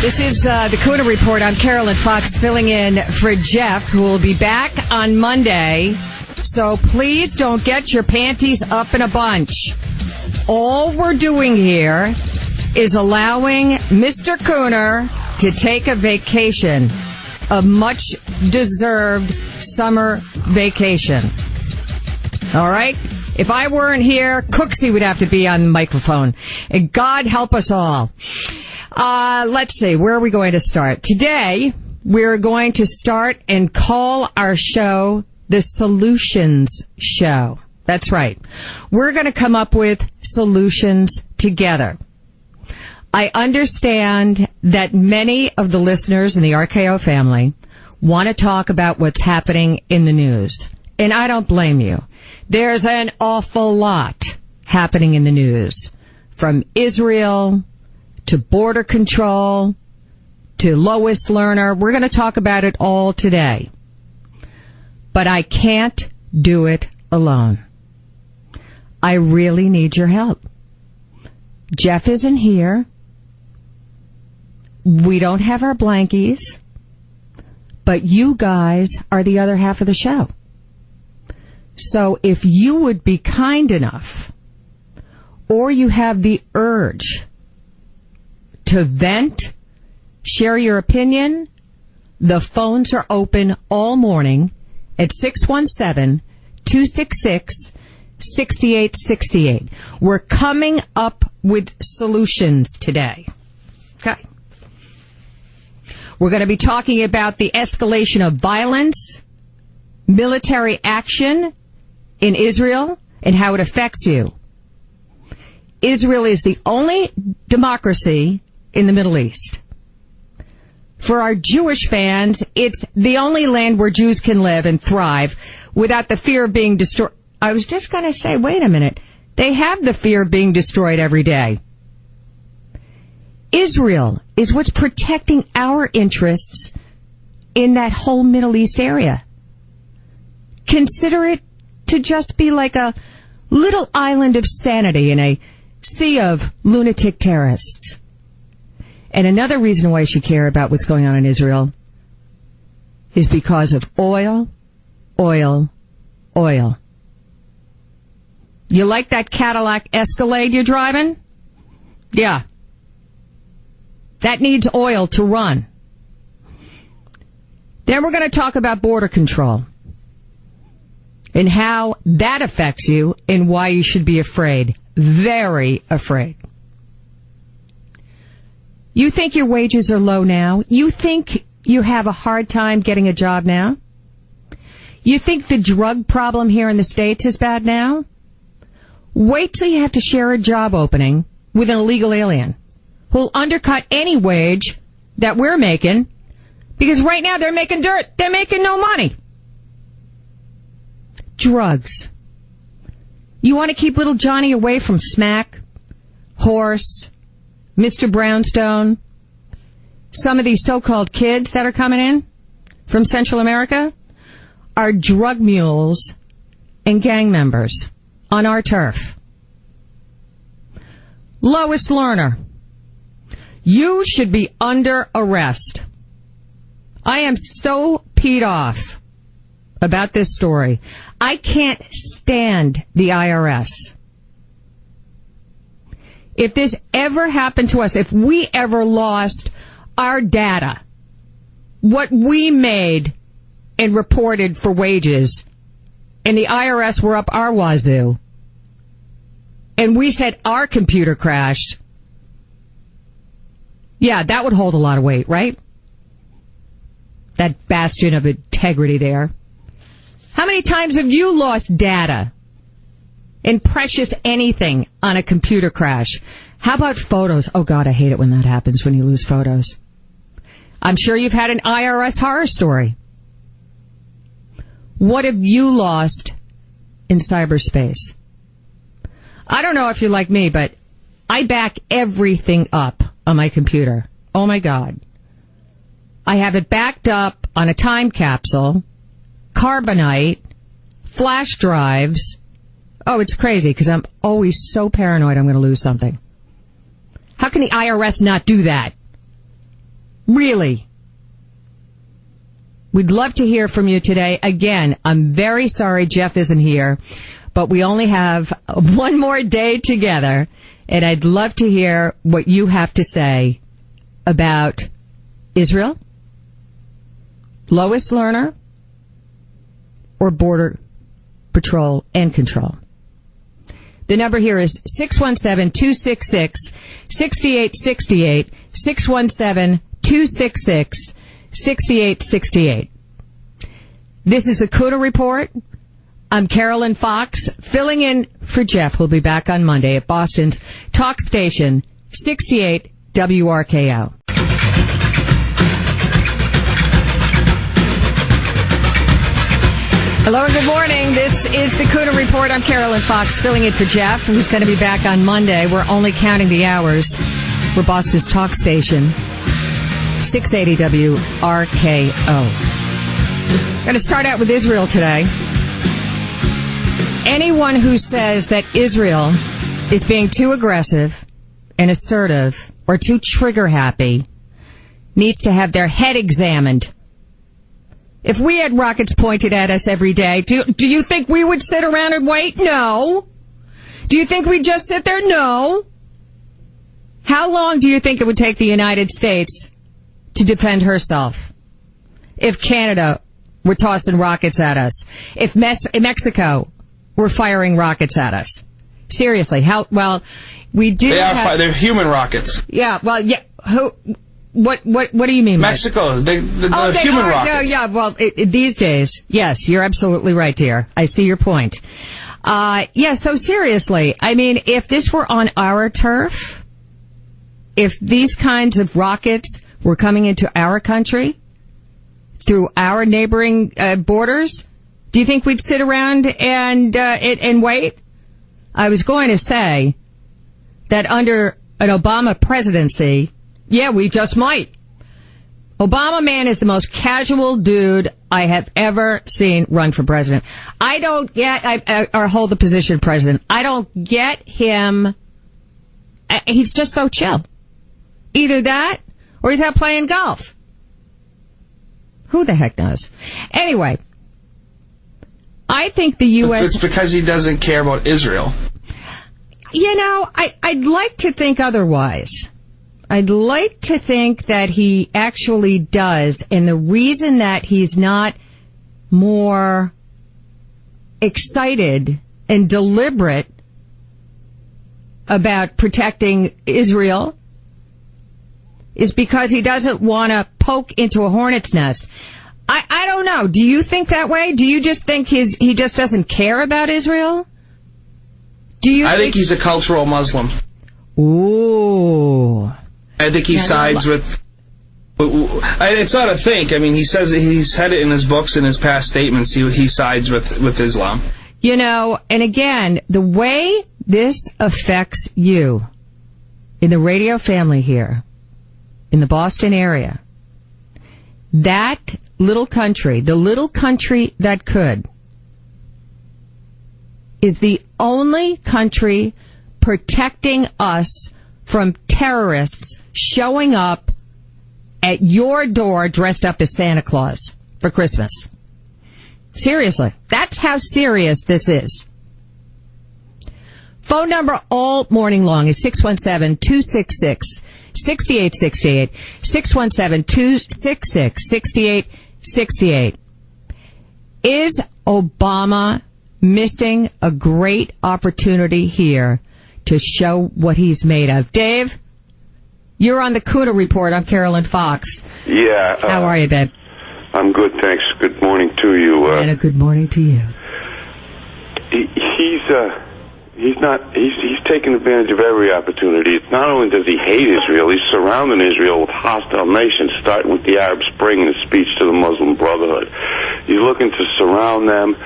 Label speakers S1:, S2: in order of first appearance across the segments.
S1: This is the Kuhner Report. I'm Carolyn Fox filling in for Jeff, who will be back on Monday. So please don't get your panties up in a bunch. All we're doing here is allowing Mr. Kuhner to take a vacation, a much-deserved summer vacation. All right? If I weren't here, Cooksey would have to be on the microphone. And God help us all. Let's see, where are we going to start? Today, we're going to start and call our show the Solutions Show. That's right. We're going to come up with solutions together. I understand that many of the listeners in the RKO family want to talk about what's happening in the news. And I don't blame you. There's an awful lot happening in the news. From Israel to border control, to Lois Lerner. We're going to talk about it all today. But I can't do it alone. I really need your help. Jeff isn't here. We don't have our blankies. But you guys are the other half of the show. So if you would be kind enough, or you have the urge to vent, share your opinion, the phones are open all morning at 617-266-6868. We're coming up with solutions today. Okay. We're going to be talking about the escalation of violence, military action in Israel, and how it affects you. Israel is the only democracy in the Middle East. For our Jewish fans, it's the only land where Jews can live and thrive without the fear of being destroyed. I was just going to say, wait a minute. They have the fear of being destroyed every day. Israel is what's protecting our interests in that whole Middle East area. Consider it to just be like a little island of sanity in a sea of lunatic terrorists. And another reason why you should care about what's going on in Israel is because of oil, oil, oil. You like that Cadillac Escalade you're driving? Yeah. That needs oil to run. Then we're going to talk about border control and how that affects you and why you should be afraid. Very afraid. You think your wages are low now? You think you have a hard time getting a job now? You think the drug problem here in the States is bad now? Wait till you have to share a job opening with an illegal alien who'll undercut any wage that we're making, because right now they're making dirt. They're making no money. Drugs. You want to keep little Johnny away from smack, horse, Mr. Brownstone, some of these so-called kids that are coming in from Central America are drug mules and gang members on our turf. Lois Lerner, you should be under arrest. I am so peed off about this story. I can't stand the IRS. If this ever happened to us, if we ever lost our data, what we made and reported for wages, and the IRS were up our wazoo, and we said our computer crashed, yeah, that would hold a lot of weight, right? That bastion of integrity there. How many times have you lost data and precious anything on a computer crash? How about photos? Oh, God, I hate it when that happens, when you lose photos. I'm sure you've had an IRS horror story. What have you lost in cyberspace? I don't know if you're like me, but I back everything up on my computer. Oh, my God. I have it backed up on a time capsule, carbonite, flash drives. Oh, it's crazy because I'm always so paranoid I'm going to lose something. How can the IRS not do that? Really? We'd love to hear from you today. Again, I'm very sorry Jeff isn't here, but we only have one more day together, and I'd love to hear what you have to say about Israel, Lois Lerner, or Border Patrol and Control. The number here is 617-266-6868, 617-266-6868. This is the Kuhner Report. I'm Carolyn Fox, filling in for Jeff, who'll be back on Monday at Boston's talk station, 68 WRKO. Hello and good morning. This is the Kuhner Report. I'm Carolyn Fox, filling in for Jeff, who's going to be back on Monday. We're only counting the hours. We're Boston's talk station, 680 WRKO. Going to start out with Israel today. Anyone who says that Israel is being too aggressive and assertive or too trigger-happy needs to have their head examined. If we had rockets pointed at us every day, do you think we would sit around and wait? No. Do you think we'd just sit there? No. How long do you think it would take the United States to defend herself if Canada were tossing rockets at us? If Mexico were firing rockets at us? Seriously, we do.
S2: They're human rockets.
S1: Yeah, well, yeah. What do you mean?
S2: Mexico, the human rockets.
S1: Yeah, well, these days, yes, you're absolutely right, dear. I see your point. So seriously, I mean, if this were on our turf, if these kinds of rockets were coming into our country through our neighboring borders, do you think we'd sit around and wait? I was going to say that under an Obama presidency, yeah, we just might. Obama, man, is the most casual dude I have ever seen run for president. I don't get, or hold the position of president. I don't get him. He's just so chill. Either that, or he's out playing golf. Who the heck knows? Anyway, I think the U.S.
S2: It's because he doesn't care about Israel.
S1: You know, I'd like to think otherwise. I'd like to think that he actually does, and the reason that he's not more excited and deliberate about protecting Israel is because he doesn't want to poke into a hornet's nest. I don't know. Do you think that way? Do you just think he just doesn't care about Israel? I
S2: think he's a cultural Muslim.
S1: Ooh.
S2: I think he sides with... It's not a think. I mean, he says he's said it in his books and his past statements. He sides with Islam.
S1: You know, and again, the way this affects you in the radio family here, in the Boston area, that little country, the little country that could, is the only country protecting us from terrorists showing up at your door dressed up as Santa Claus for Christmas. Seriously, that's how serious this is. Phone number all morning long is 617-266-6868, 617-266-6868. Is Obama missing a great opportunity here to show what he's made of? Dave, you're on the Kuhner Report. I'm Carolyn Fox.
S3: Yeah.
S1: How are you, babe?
S3: I'm good, thanks. Good morning to you.
S1: And a good morning to you.
S3: He's taking advantage of every opportunity. It's not only does he hate Israel, he's surrounding Israel with hostile nations, starting with the Arab Spring and his speech to the Muslim Brotherhood. He's looking to surround them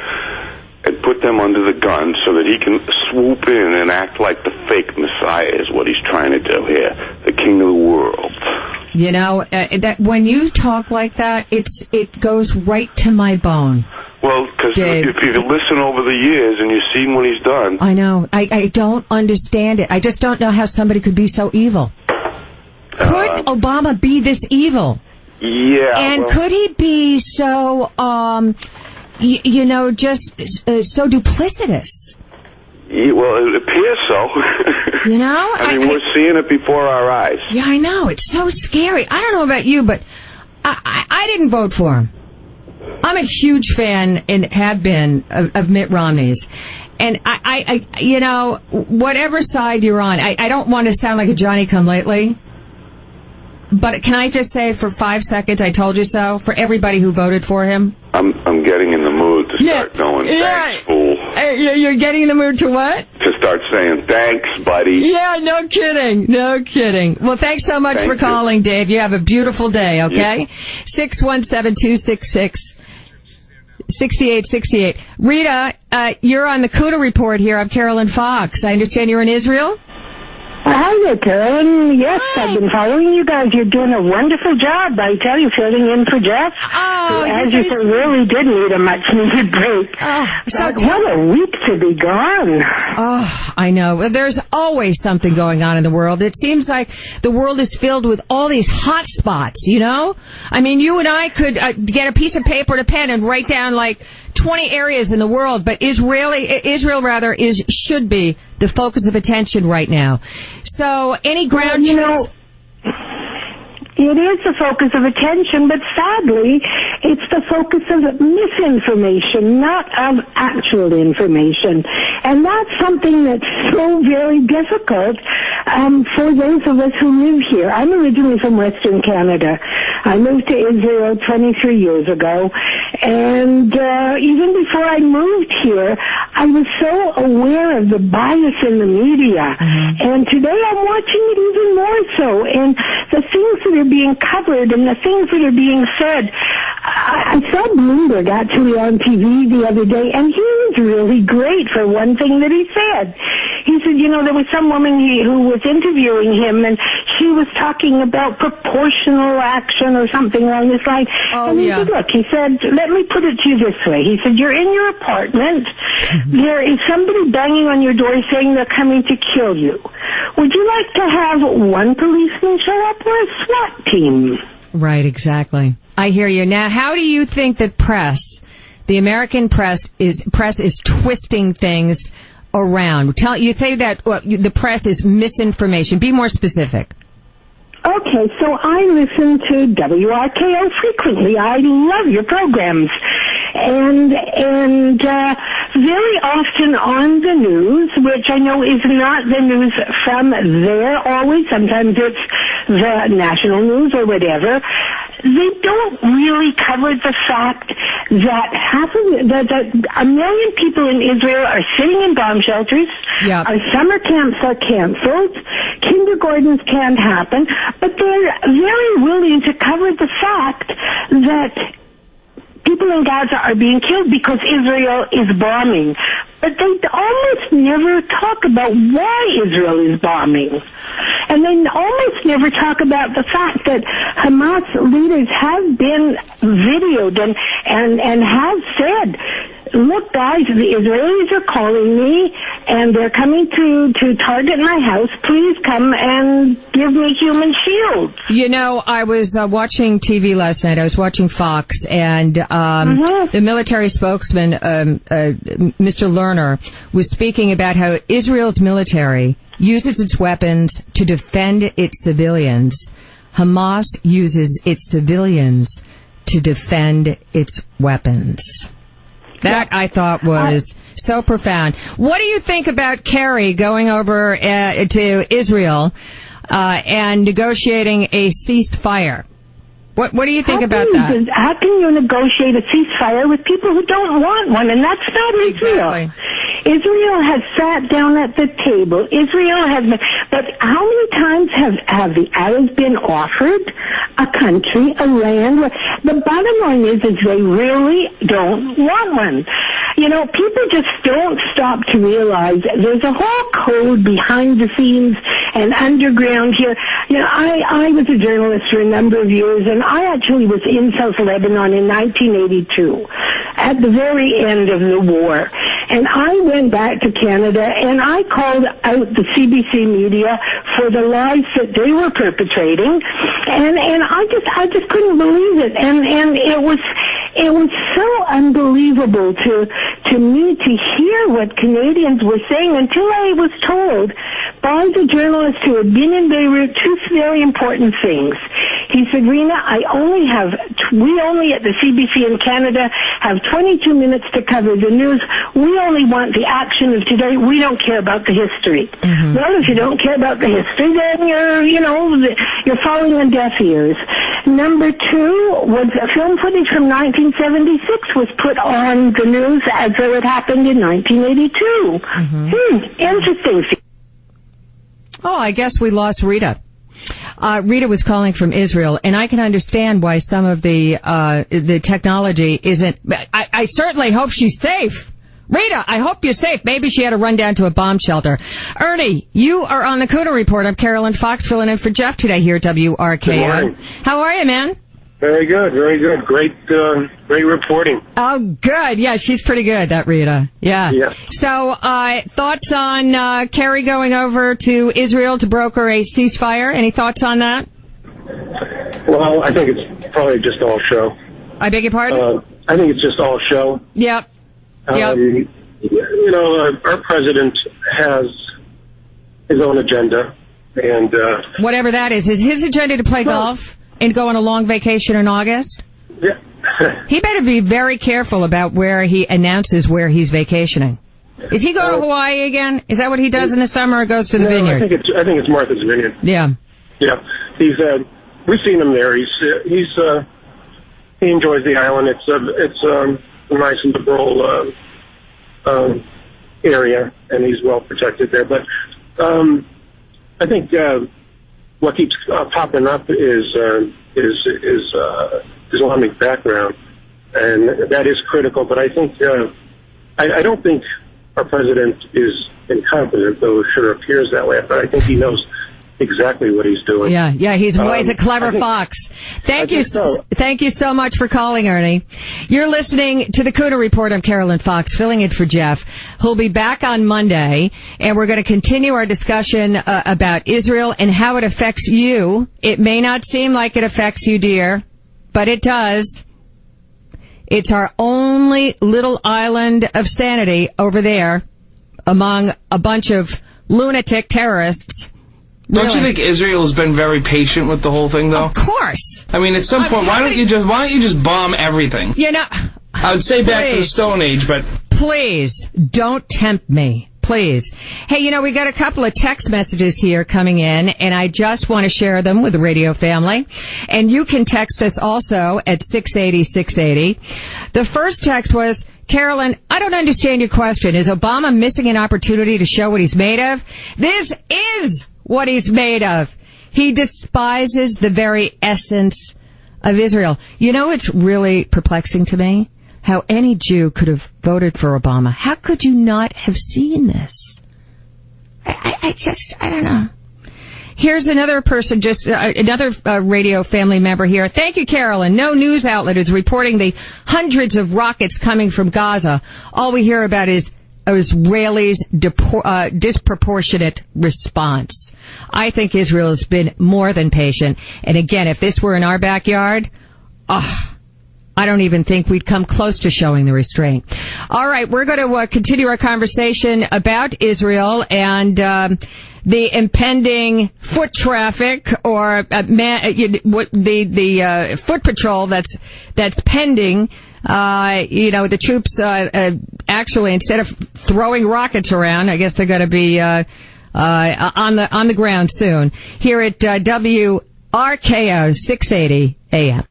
S3: and put them under the gun so that he can swoop in and act like the fake Messiah is what he's trying to do here, the king of the world.
S1: You know, that when you talk like that, it goes right to my bone.
S3: Well, because if you listen over the years and you've seen what he's done...
S1: I know. I don't understand it. I just don't know how somebody could be so evil. Could Obama be this evil?
S3: Yeah.
S1: And could he be so, just so duplicitous?
S3: Well, it appears so. I mean, we're seeing it before our eyes.
S1: Yeah, I know. It's so scary. I don't know about you, but I didn't vote for him. I'm a huge fan and have been of Mitt Romney's. And I whatever side you're on, I don't want to sound like a Johnny-come-lately. But can I just say for 5 seconds, I told you so, for everybody who voted for him?
S3: I'm getting in the mood to start going, thanks, fool.
S1: You're getting in the mood to what?
S3: To start saying, thanks, buddy.
S1: Yeah, no kidding. Well, thanks so much for calling, Dave. You have a beautiful day, okay? 617-266-6868. Rita, you're on the Kuhner Report here. I'm Carolyn Fox. I understand you're in Israel?
S4: Hi there, Carolyn. Yes, I've been following you guys. You're doing a wonderful job. I tell you, filling in for Jeff.
S1: Oh,
S4: as you said, really did need a much-needed break. What a week to be gone.
S1: Oh, I know. Well, there's always something going on in the world. It seems like the world is filled with all these hot spots, you know? I mean, you and I could get a piece of paper and a pen and write down, 20 areas in the world, but Israel should be the focus of attention right now. So, any ground truths?
S4: It is the focus of attention, but sadly, it's the focus of misinformation, not of actual information. And that's something that's so very difficult for those of us who live here. I'm originally from Western Canada. I moved to Israel 23 years ago, and even before I moved here, I was so aware of the bias in the media. And today I'm watching it even more so. And the things that are being covered and the things that are being said. I saw Bloomberg actually on TV the other day, and he was really great for one thing that he said. He said, there was some woman who was interviewing him, and she was talking about proportional action or something along this line. And he said, look, he said, let me put it to you this way. He said, you're in your apartment. There is somebody banging on your door saying they're coming to kill you. Would you like to have one policeman show up or a SWAT team?
S1: Right, exactly. I hear you. Now, how do you think that the American press is twisting things around? You say that the press is misinformation. Be more specific.
S4: Okay, so I listen to WRKO frequently. I love your programs. And very often on the news, which I know is not the news from there always, sometimes it's the national news or whatever, they don't really cover the fact that that 1 million people in Israel are sitting in bomb shelters.
S1: Yep.
S4: Our summer camps are canceled. Kindergartens can't happen. But they're very willing to cover the fact that people in Gaza are being killed because Israel is bombing. But they almost never talk about why Israel is bombing. And they almost never talk about the fact that Hamas leaders have been videoed and have said, look, guys, the Israelis are calling me, and they're coming to target my house. Please come and give me human shields.
S1: I was watching TV last night. I was watching Fox, and the military spokesman, Mr. Lerner, was speaking about how Israel's military uses its weapons to defend its civilians. Hamas uses its civilians to defend its weapons. That I thought was so profound. What do you think about Kerry going over to Israel and negotiating a ceasefire? What do you think about that?
S4: How can you negotiate a ceasefire with people who don't want one? And that's not Israel.
S1: Exactly.
S4: Israel has sat down at the table. Israel has been, but how many times have the Arabs been offered a country, a land? The bottom line is they really don't want one. People just don't stop to realize there's a whole code behind the scenes and underground here. I was a journalist for a number of years, and I actually was in South Lebanon in 1982 at the very end of the war. And I went back to Canada and I called out the CBC media for the lies that they were perpetrating, and I just couldn't believe it, and it was so unbelievable to me to hear what Canadians were saying until I was told by the journalist who had been in Beirut two very important things. He said, Rena, we only at the CBC in Canada have 22 minutes to cover the news. We only want the action of today. We don't care about the history. Mm-hmm. Well, if you don't care about the history, then you're falling on deaf ears. Number two was film footage from 1976 was put on the news as though it happened in 1982. Mm-hmm. Interesting.
S1: Oh, I guess we lost Rita. Rita was calling from Israel, and I can understand why some of the technology isn't. I certainly hope she's safe. Rita, I hope you're safe. Maybe she had to run down to a bomb shelter. Ernie, you are on the Kuhner Report. I'm Carolyn Fox filling in for Jeff today here at WRKO.
S5: Good morning.
S1: How are you, man?
S5: Very good, very good. Great reporting.
S1: Oh, good. Yeah, she's pretty good, that Rita. Yeah.
S5: Yeah.
S1: So, thoughts on Kerry going over to Israel to broker a ceasefire? Any thoughts on that?
S5: Well, I think it's probably just all show.
S1: I beg your pardon?
S5: I think it's just all show.
S1: Yep. Yep.
S5: Our president has his own agenda, and
S1: whatever that is his agenda to play golf and go on a long vacation in August?
S5: Yeah.
S1: He better be very careful about where he announces where he's vacationing. Is he going to Hawaii again? Is that what he does in the summer, or goes to the vineyard?
S5: I think it's Martha's Vineyard.
S1: Yeah.
S5: Yeah. We've seen him there. He enjoys the island. It's a nice and liberal area, and he's well protected there. But I think what keeps popping up is Islamic background, and that is critical. But I think I don't think our president is incompetent, though it sure appears that way. But I think he knows exactly what he's doing.
S1: Yeah, he's always a clever fox. Thank you so much for calling, Ernie. You're listening to the Kuhner Report. I'm Carolyn Fox, filling in for Jeff, who'll be back on Monday, and we're going to continue our discussion about Israel and how it affects you. It may not seem like it affects you, dear, but it does. It's our only little island of sanity over there among a bunch of lunatic terrorists.
S2: Don't
S1: Really?
S2: you think Israel has been very patient with the whole thing, though?
S1: Of course.
S2: I mean, at some point, why don't you just bomb everything? I would say back to the Stone Age, but
S1: please don't tempt me, please. Hey, we got a couple of text messages here coming in, and I just want to share them with the radio family. And you can text us also at 680-680. The first text was, Carolyn, I don't understand your question. Is Obama missing an opportunity to show what he's made of? This is what he's made of. He despises the very essence of Israel. It's really perplexing to me how any Jew could have voted for Obama. How could you not have seen this? I don't know. Here's another person, another radio family member here. Thank you, Carolyn. No news outlet is reporting the hundreds of rockets coming from Gaza. All we hear about is Israelis' disproportionate response. I think Israel has been more than patient. And again, if this were in our backyard, I don't even think we'd come close to showing the restraint. All right, we're going to continue our conversation about Israel and the impending foot traffic, or the foot patrol that's pending. The troops actually, instead of throwing rockets around, I guess they're going to be on the ground soon. Here at WRKO 680 AM.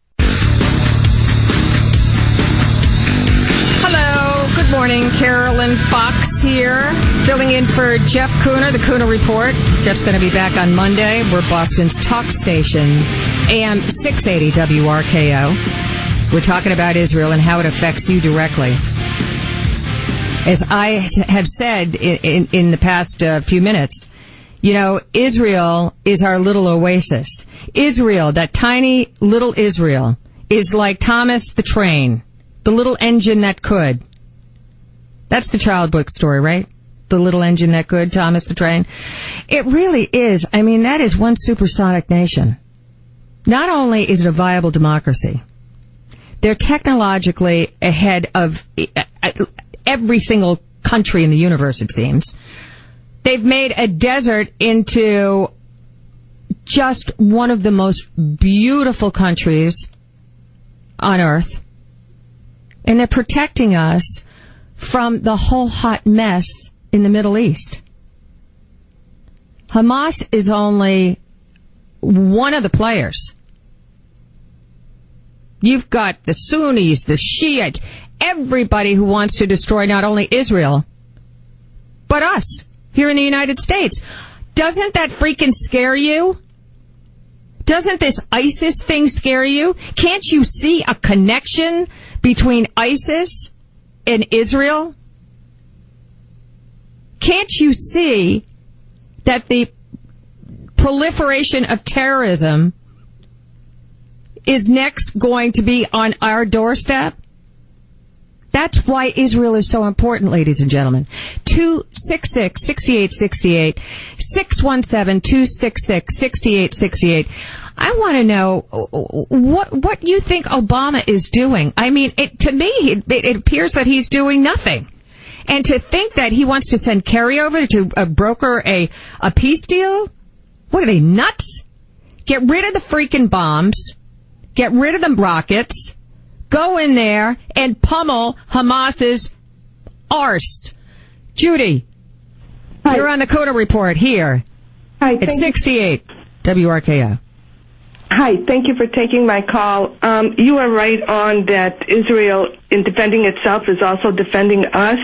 S1: Good morning, Carolyn Fox here, filling in for Jeff Kuhner, the Kuhner Report. Jeff's going to be back on Monday. We're Boston's talk station, AM 680 WRKO. We're talking about Israel and how it affects you directly. As I have said in the past few minutes, Israel is our little oasis. Israel, that tiny little Israel, is like Thomas the train, the little engine that could. That's the child book story, right? The little engine that could, Thomas the Train. It really is. I mean, that is one supersonic nation. Not only is it a viable democracy, they're technologically ahead of every single country in the universe, it seems. They've made a desert into just one of the most beautiful countries on earth. And they're protecting us from the whole hot mess in the Middle East. Hamas is only one of the players. You've got the Sunnis, the Shiites, everybody who wants to destroy not only Israel, but us here in the United States. Doesn't that freaking scare you? Doesn't this ISIS thing scare you? Can't you see a connection between ISIS and Israel? Can't you see that the proliferation of terrorism is next going to be on our doorstep? That's why Israel is so important, ladies and gentlemen. 266-6868, 617-266-6868. I want to know what you think Obama is doing. I mean, to me, it appears that he's doing nothing. And to think that he wants to send Kerry over to broker a peace deal? What are they, nuts? Get rid of the freaking bombs. Get rid of the rockets. Go in there and pummel Hamas's arse. Judy, hi. You're on the Kuhner Report here.
S6: Hi.
S1: It's 68 WRKO.
S6: Hi, thank you for taking my call. You are right on that Israel, in defending itself, is also defending us.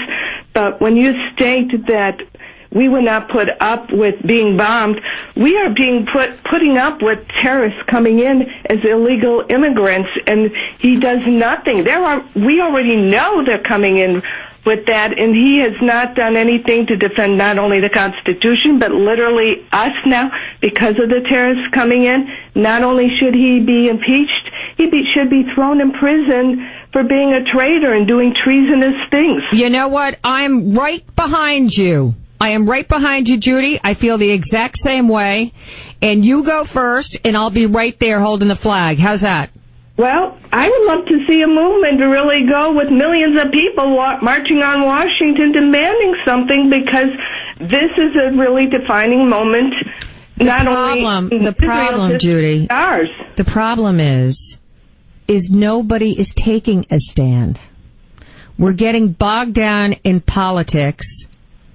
S6: But when you state that we would not put up with being bombed, we are being putting up with terrorists coming in as illegal immigrants, and he does nothing. We already know they're coming in with that, and he has not done anything to defend not only the Constitution, but literally us now because of the terrorists coming in. Not only should he be impeached, he should be thrown in prison for being a traitor and doing treasonous things.
S1: You know what? I'm right behind you. I am right behind you, Judy. I feel the exact same way. And you go first, and I'll be right there holding the flag. How's that?
S6: Well, I would love to see a movement to really go with millions of people marching on Washington demanding something, because this is a really defining moment. The problem, Judy, ours.
S1: The problem is nobody is taking a stand. We're getting bogged down in politics.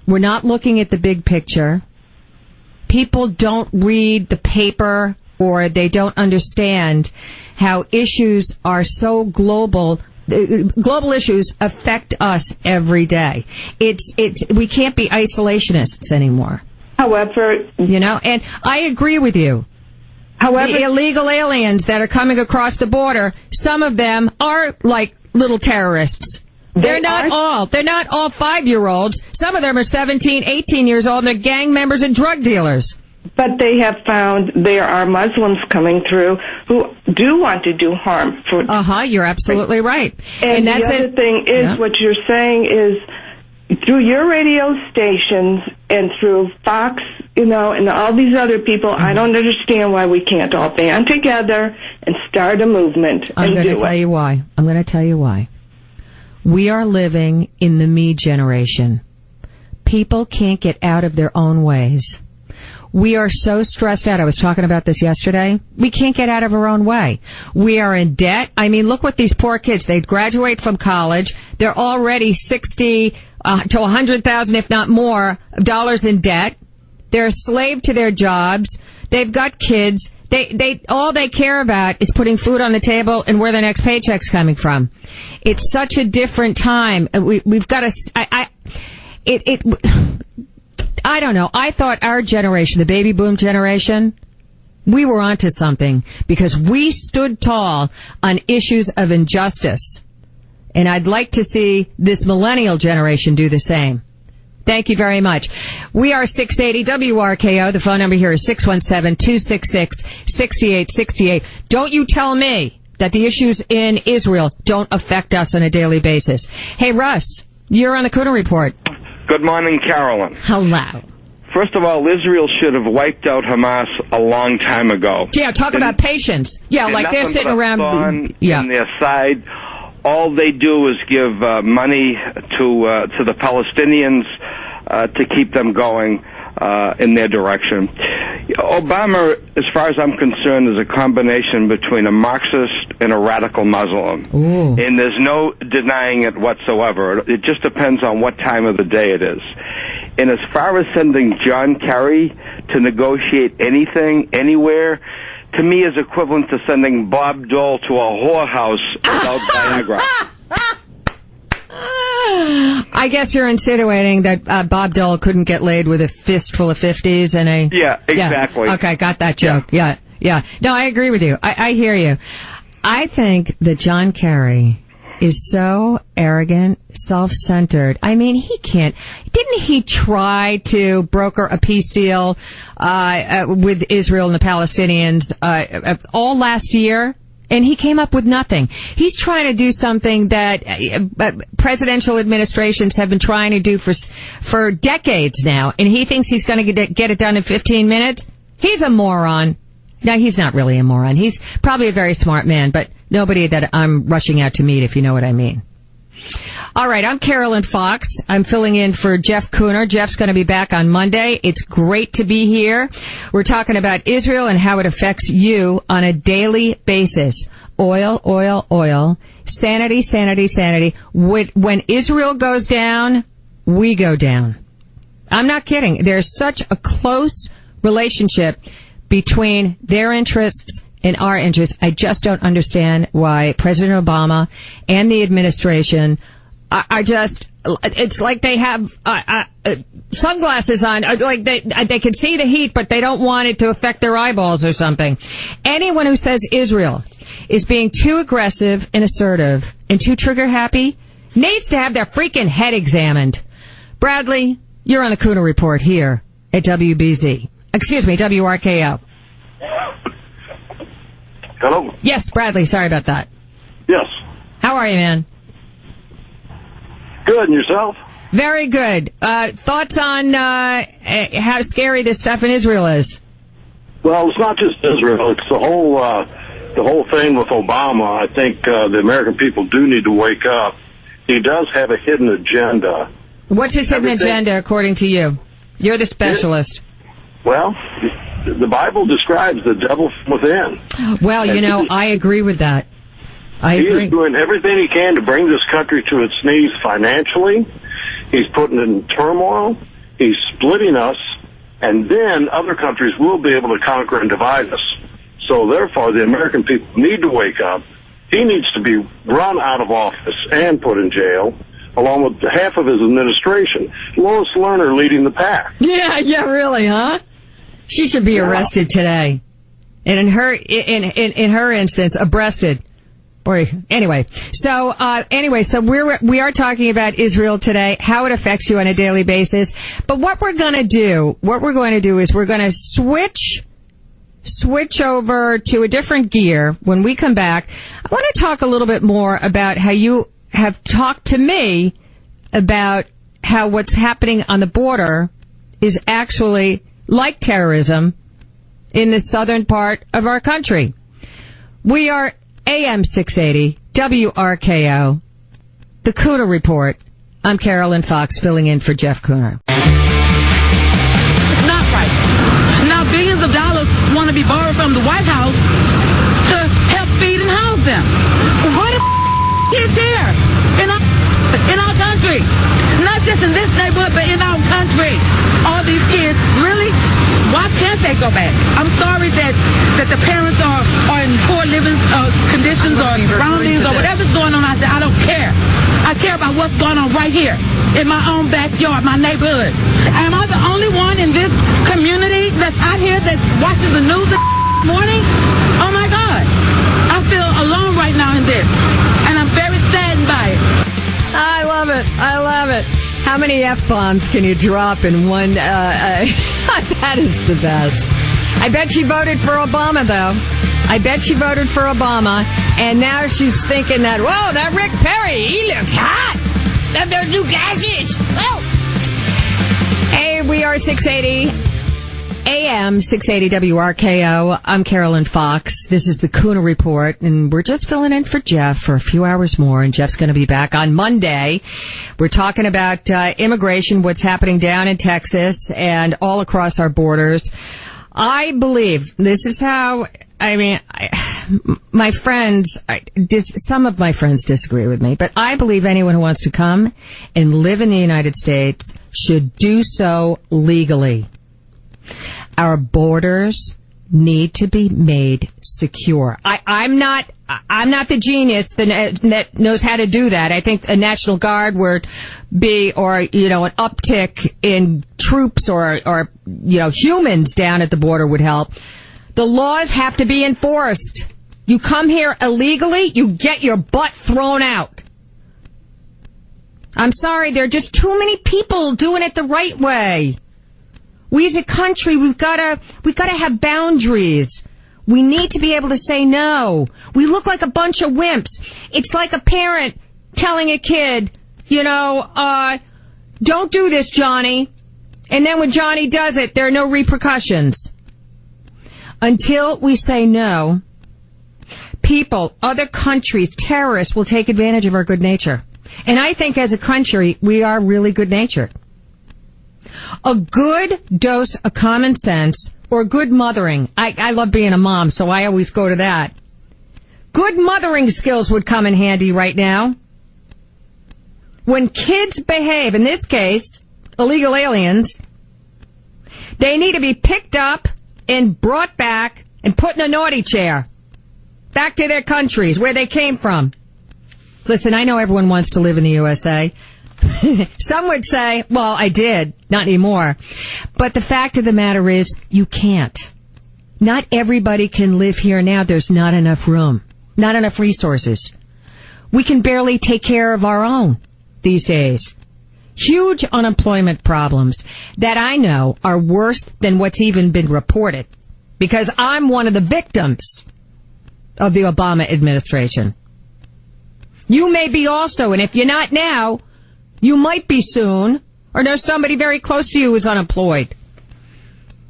S1: We're not looking at the big picture. People don't read the paper, or they don't understand how issues are so global. Global issues affect us every day. We can't be isolationists anymore.
S6: However,
S1: and I agree with you.
S6: However,
S1: the illegal aliens that are coming across the border, some of them are like little terrorists. They're not all 5-year-olds. Some of them are 17, 18 years old, and they're gang members and drug dealers.
S6: But they have found there are Muslims coming through who do want to do harm.
S1: You're absolutely right.
S6: And that's the other thing is, what you're saying is, through your radio stations and through Fox, and all these other people, I don't understand why we can't all band together and start a movement.
S1: I'm going to tell you why. We are living in the me generation. People can't get out of their own ways. We are so stressed out. I was talking about this yesterday. We can't get out of our own way. We are in debt. I mean, look what these poor kids, they graduate from college. They're already 60 to 100,000, if not more, dollars in debt. They're a slave to their jobs. They've got kids. All they care about is putting food on the table and where the next paycheck's coming from. It's such a different time. We've got to, I don't know. I thought our generation, the baby boom generation, we were onto something because we stood tall on issues of injustice. And I'd like to see this millennial generation do the same. Thank you very much. We are 680 WRKO. The phone number here is 617-266-6868. Don't you tell me that the issues in Israel don't affect us on a daily basis. Hey, Russ. You're on the Kuhner Report.
S7: Good morning, Carolyn.
S1: Hello.
S7: First of all, Israel should have wiped out Hamas a long time ago.
S1: Yeah, talk about patience. Yeah, like they're sitting around.
S7: On their side. All they do is give money to the Palestinians to keep them going in their direction. Obama, as far as I'm concerned, is a combination between a Marxist and a radical Muslim.
S1: Ooh.
S7: And there's no denying it whatsoever. It just depends on what time of the day it is. And as far as sending John Kerry to negotiate anything, anywhere, to me is equivalent to sending Bob Dole to a whorehouse without Viagra.
S1: I guess you're insinuating that Bob Dole couldn't get laid with a fistful of 50s and a...
S7: Yeah, exactly.
S1: Yeah. Okay, got that joke. Yeah. No, I agree with you. I hear you. I think that John Kerry is so arrogant, self-centered. I mean, he can't... Didn't he try to broker a peace deal with Israel and the Palestinians all last year? And he came up with nothing. He's trying to do something that presidential administrations have been trying to do for decades now. And he thinks he's going to get it done in 15 minutes? He's a moron. No, he's not really a moron. He's probably a very smart man, but nobody that I'm rushing out to meet, if you know what I mean. All right, I'm Carolyn Fox. I'm filling in for Jeff Kuhner. Jeff's going to be back on Monday. It's great to be here. We're talking about Israel and how it affects you on a daily basis. Oil, oil, oil. Sanity, sanity, sanity. When Israel goes down, we go down. I'm not kidding. There's such a close relationship between their interests and our interests. I just don't understand why President Obama and the administration it's like they have sunglasses on, like they can see the heat, but they don't want it to affect their eyeballs or something. Anyone who says Israel is being too aggressive and assertive and too trigger happy needs to have their freaking head examined. Bradley, you're on the Kuhner Report here at WBZ. Excuse me, WRKO.
S5: Hello?
S1: Yes, Bradley, sorry about that.
S5: Yes.
S1: How are you, man?
S5: Good, and yourself?
S1: Very good. Thoughts on how scary this stuff in Israel is?
S5: Well, it's not just Israel. It's the whole thing with Obama. I think the American people do need to wake up. He does have a hidden agenda.
S1: What's his hidden agenda, according to you? You're the specialist.
S5: Well, the Bible describes the devil from within.
S1: Well, you know, I agree with that. I agree.
S5: He is doing everything he can to bring this country to its knees financially. He's putting it in turmoil. He's splitting us. And then other countries will be able to conquer and divide us. So therefore, the American people need to wake up. He needs to be run out of office and put in jail, along with half of his administration. Lois Lerner leading the pack.
S1: Yeah, really, huh? She should be arrested today. And in her instance, abreasted. Boy, anyway. So we are talking about Israel today, how it affects you on a daily basis. But what we're going to do is we're going to switch over to a different gear. When we come back, I want to talk a little bit more about how you have talked to me about how what's happening on the border is actually like terrorism in the southern part of our country. We are AM 680, WRKO, the Kuhner Report. I'm Carolyn Fox, filling in for Jeff Kuhner.
S8: It's not right. Now billions of dollars want to be borrowed from the White House to help feed and house them. What is here in our country? Not just in this neighborhood, but in our country. All these kids, really? Why can't they go back? I'm sorry that the parents are in poor living conditions or surroundings or whatever's going on out there. I don't care. I care about what's going on right here in my own backyard, my neighborhood. Am I the only one in this community that's out here that watches the news this morning? Oh, my God. I feel alone right now in this, and I'm very saddened by it.
S1: I love it. I love it. How many F-bombs can you drop in one? That is the best. I bet she voted for Obama, though. I bet she voted for Obama, and now she's thinking that, whoa, that Rick Perry, he looks hot. They're new gases. Well. Hey, we are 680 AM, 680 WRKO. I'm Carolyn Fox. This is the Kuhner Report, and we're just filling in for Jeff for a few hours more, and Jeff's going to be back on Monday. We're talking about immigration, what's happening down in Texas and all across our borders. I believe this is how, my friends, some of my friends disagree with me, but I believe anyone who wants to come and live in the United States should do so legally. Our borders need to be made secure. I'm not the genius that knows how to do that. I think a National Guard would be, or, an uptick in troops or humans down at the border would help. The laws have to be enforced. You come here illegally, you get your butt thrown out. I'm sorry, there are just too many people doing it the right way. We as a country, we've got to have boundaries. We need to be able to say no. We look like a bunch of wimps. It's like a parent telling a kid, don't do this, Johnny. And then when Johnny does it, there are no repercussions. Until we say no, people, other countries, terrorists will take advantage of our good nature. And I think as a country, we are really good-natured. A good dose of common sense or good mothering. I love being a mom, so I always go to that. Good mothering skills would come in handy right now. When kids behave, in this case, illegal aliens, they need to be picked up and brought back and put in a naughty chair. Back to their countries, where they came from. Listen, I know everyone wants to live in the USA. Some would say, well, I did. Not anymore. But the fact of the matter is, you can't. Not everybody can live here now. There's not enough room. Not enough resources. We can barely take care of our own these days. Huge unemployment problems that I know are worse than what's even been reported. Because I'm one of the victims of the Obama administration. You may be also, and if you're not now, you might be soon, or know somebody very close to you who's unemployed.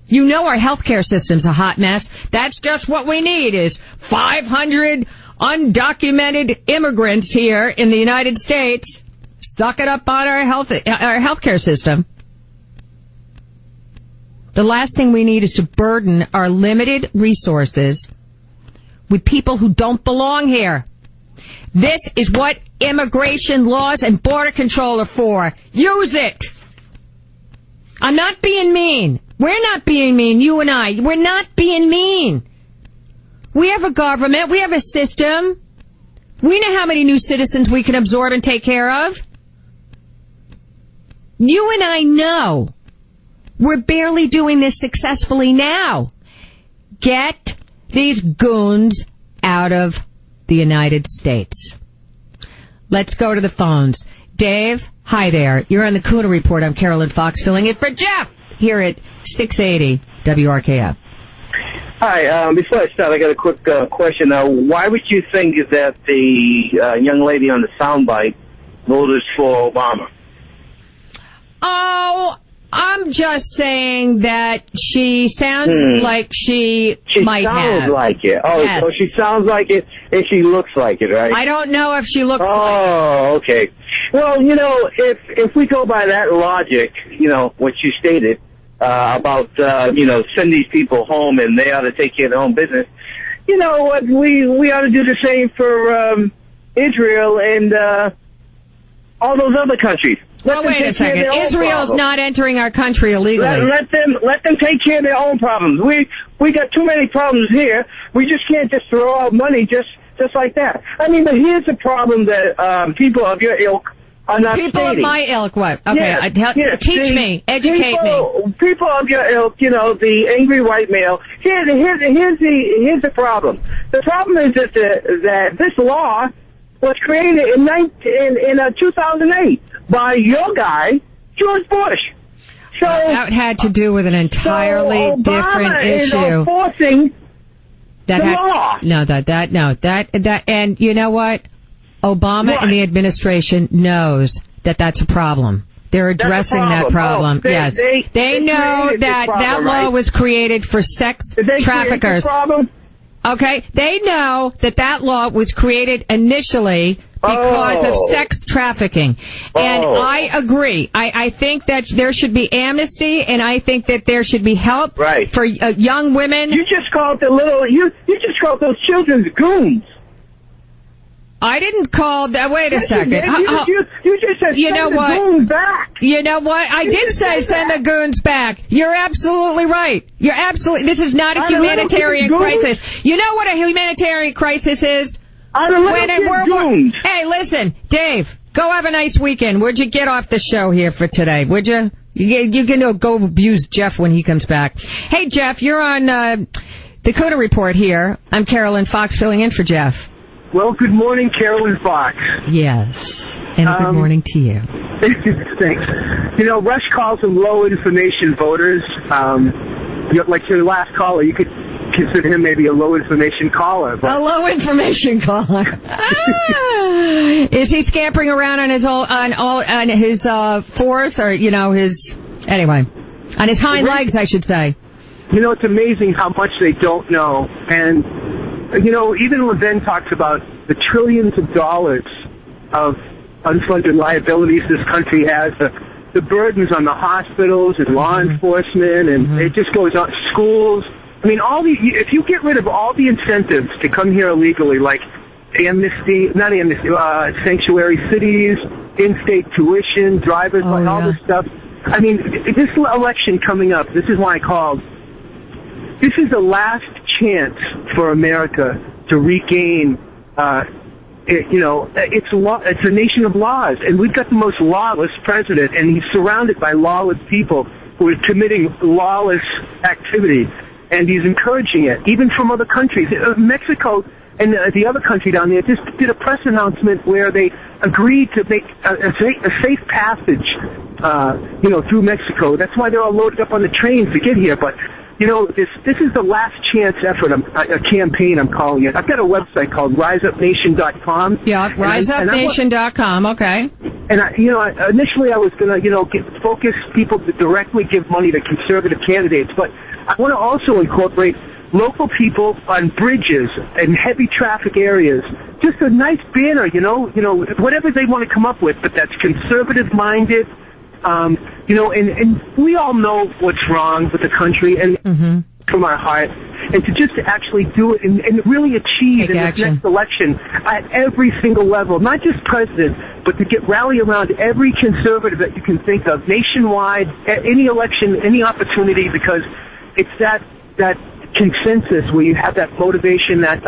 S1: You know our healthcare system's a hot mess. That's just what we need is 500 undocumented immigrants here in the United States. Suck it up on our healthcare system. The last thing we need is to burden our limited resources with people who don't belong here. This is what immigration laws and border control are for. Use it. I'm not being mean. We're not being mean, you and I. We're not being mean. We have a government. We have a system. We know how many new citizens we can absorb and take care of. You and I know we're barely doing this successfully now. Get these goons out of the United States. Let's go to the phones. Dave, hi there. You're on the Kuhner Report. I'm Carolyn Fox filling in for Jeff here at 680 WRKF.
S9: Hi. Before I start, I got a quick question. Why would you think that the young lady on the soundbite voted for Obama?
S1: Oh, I'm just saying that she sounds like she might have. She sounds
S9: like it. Oh, yes. So she sounds like it and she looks like it, right?
S1: I don't know if she looks like it.
S9: Oh, okay. Well, if we go by that logic, what you stated about, send these people home and they ought to take care of their own business, you know what, we ought to do the same for Israel and all those other countries.
S1: Well, wait a second. Israel's not entering our country illegally.
S9: Let them take care of their own problems. We got too many problems here. We just can't just throw out money just like that. I mean, but here's the problem that people of your ilk are not
S1: people
S9: stating.
S1: Of my ilk, what? Okay, teach me, educate me.
S9: People of your ilk, the angry white male. Here's the problem. The problem is that this law was created in 2008 by your guy, George Bush. So
S1: that had to do with an entirely different issue.
S9: Is enforcing the law.
S1: And you know what? Obama and the administration knows that's a problem. They're addressing that problem.
S9: Oh,
S1: yes. They know that
S9: problem,
S1: law
S9: right?
S1: was created for sex traffickers. Okay? They know that law was created initially because of sex trafficking. And I agree. I think that there should be amnesty, and I think that there should be help for young women.
S9: You just called you just called those children's goons.
S1: I didn't call that. Wait a second.
S9: You just said send the goons back.
S1: You know what? I did say send the goons back. You're absolutely right. This is not a humanitarian crisis. You know what a humanitarian crisis is? Hey, listen, Dave, go have a nice weekend. Would you get off the show here for today? Would you? You can go abuse Jeff when he comes back. Hey, Jeff, you're on the Kuhner Report here. I'm Carolyn Fox filling in for Jeff.
S10: Well, good morning, Carolyn Fox.
S1: Yes, and good morning to you.
S10: Thanks. Rush calls them low-information voters. Like your last caller, you could consider him maybe a low-information caller.
S1: A low-information caller. Is he scampering around on his fours, or anyway, on his hind legs, I should say?
S10: It's amazing how much they don't know, and. Even Levin talks about the trillions of dollars of unfunded liabilities this country has, the burdens on the hospitals and law enforcement, and it just goes on, schools. I mean, if you get rid of all the incentives to come here illegally, like sanctuary cities, in-state tuition, driver's all this stuff. I mean, this election coming up, this is why I called. This is the last chance for America to regain, it's a nation of laws, and we've got the most lawless president, and he's surrounded by lawless people who are committing lawless activity, and he's encouraging it, even from other countries. Mexico and the other country down there just did a press announcement where they agreed to make a safe passage, through Mexico. That's why they're all loaded up on the trains to get here, but this is the last chance effort, a campaign, I'm calling it. I've got a website called riseupnation.com.
S1: Yeah, riseupnation.com, okay.
S10: And, initially I was going to, focus people to directly give money to conservative candidates, but I want to also incorporate local people on bridges and heavy traffic areas. Just a nice banner, whatever they want to come up with, but that's conservative-minded. And we all know what's wrong with the country, and from our heart, and to just actually do it and really achieve in this next election at every single level, not just president, but to rally around every conservative that you can think of nationwide, at any election, any opportunity, because it's that consensus where you have that motivation, that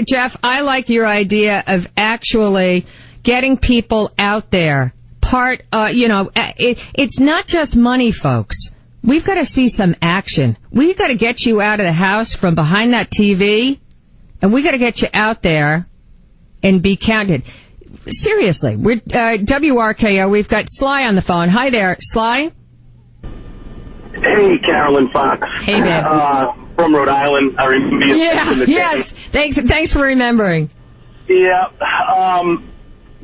S1: Jeff, I like your idea of actually getting people out there. It's not just money, folks. We've got to see some action. We've got to get you out of the house from behind that TV, and we got to get you out there and be counted. Seriously, we're WRKO. We've got Sly on the phone. Hi there, Sly.
S11: Hey, Carolyn Fox.
S1: Hey, man.
S11: From Rhode Island. I remember you.
S1: Yes. Thanks for remembering.
S11: Yeah.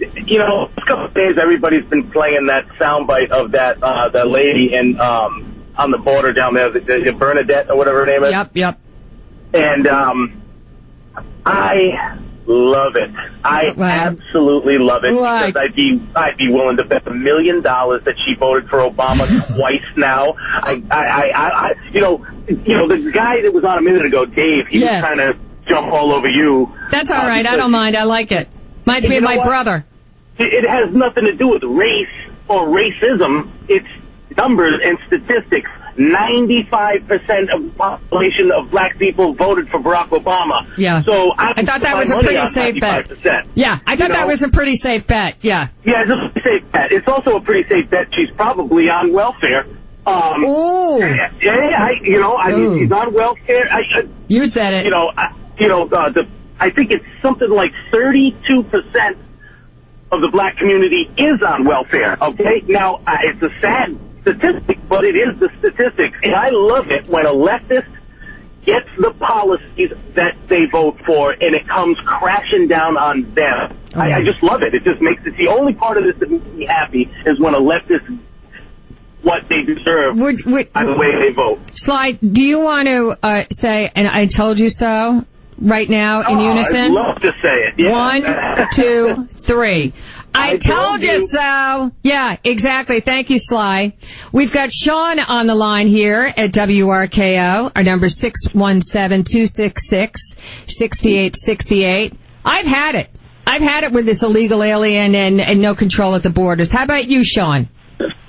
S11: A couple of days, everybody's been playing that soundbite of that lady on the border down there, the Bernadette or whatever her name is.
S1: Yep.
S11: And I love it. I absolutely love it, because I'd be willing to bet $1 million that she voted for Obama twice now. The guy that was on a minute ago, Dave, he was trying to jump all over you.
S1: That's all right. I don't mind. I like it. Reminds me of my brother.
S11: It has nothing to do with race or racism. It's numbers and statistics. 95% of the population of black people voted for Barack Obama.
S1: Yeah.
S11: So
S1: I thought that was a pretty safe bet. Yeah, I thought that was a pretty safe bet. Yeah.
S11: Yeah, it's a pretty safe bet. It's also a pretty safe bet she's probably on welfare.
S1: Ooh.
S11: I mean, she's on welfare.
S1: You said it.
S11: I think it's something like 32% of the black community is on welfare, okay? Now, it's a sad statistic, but it is the statistic. And I love it when a leftist gets the policies that they vote for, and it comes crashing down on them. I just love it. It just makes it, the only part of this that makes me happy is when a leftist what they deserve by the way they vote.
S1: Sly, do you want to say, and I told you so, right now in unison?
S11: I'd love to say it. Yeah.
S1: 1, 2, 3. I told you so. Yeah, exactly. Thank you, Sly. We've got Sean on the line here at WRKO. Our number is 617-266-6868. I've had it. I've had it with this illegal alien and no control at the borders. How about you, Sean?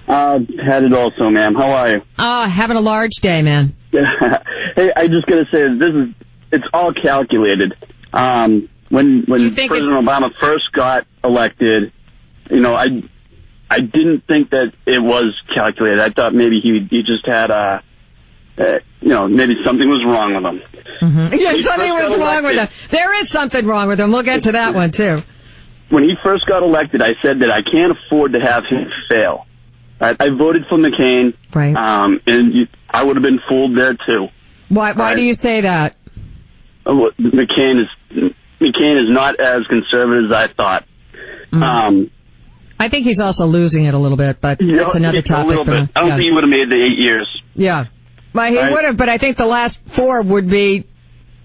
S12: Had it also, ma'am. How are you?
S1: Having a large day, man.
S12: Hey, I just gotta say, it's all calculated. When President Obama first got elected, I didn't think that it was calculated. I thought maybe he just had maybe something was wrong with him.
S1: Mm-hmm. Yeah, something was wrong with him. There is something wrong with him. We'll get to that one too.
S12: When he first got elected, I said that I can't afford to have him fail. I voted for McCain,
S1: right?
S12: And I would have been fooled there too.
S1: Why do you say that?
S12: McCain is not as conservative as I thought.
S1: Mm-hmm. I think he's also losing it a little bit, but that's another topic for him.
S12: I don't think he would have made the 8 years.
S1: Yeah. Well, he would have, but I think the last 4 would be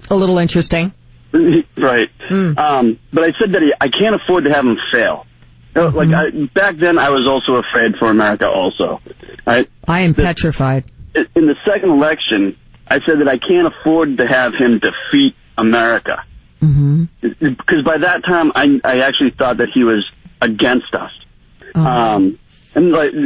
S1: a little interesting.
S12: Right. But I said that I can't afford to have him fail. Mm-hmm. Back then, I was also afraid for America also. I am
S1: petrified.
S12: In the second election, I said that I can't afford to have him defeat America.
S1: Mm-hmm.
S12: Because by that time, I actually thought that he was against us. And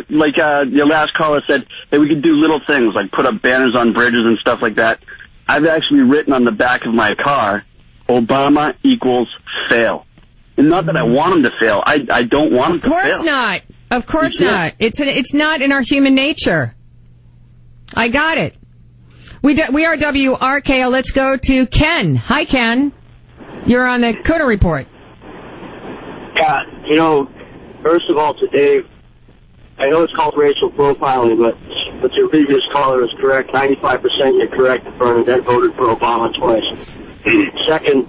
S12: like your last caller said, hey, we could do little things like put up banners on bridges and stuff like that. I've actually written on the back of my car, Obama equals fail. And not that I want him to fail. I don't want him to fail.
S1: Of course not. Of course not. It's not in our human nature. I got it. We are WRKO. Let's go to Ken. Hi, Ken. You're on the Kuhner Report.
S13: Yeah, first of all, today, I know it's called racial profiling, but your previous caller is correct. 95% you're correct. Bernadette voted for Obama twice. Second,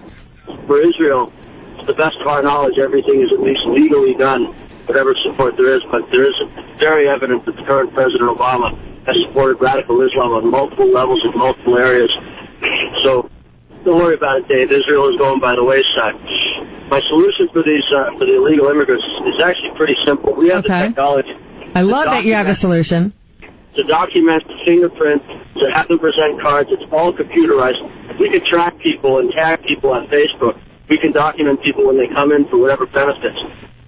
S13: for Israel, to the best of our knowledge, everything is at least legally done, whatever support there is, but there is very evident that the current President Obama has supported radical Islam on multiple levels in multiple areas. So don't worry about it, Dave. Israel is going by the wayside. My solution for the illegal immigrants is actually pretty simple. We have the technology.
S1: I love that you have a solution.
S13: To document fingerprints, to have them present cards, it's all computerized. If we can track people and tag people on Facebook, we can document people when they come in for whatever benefits.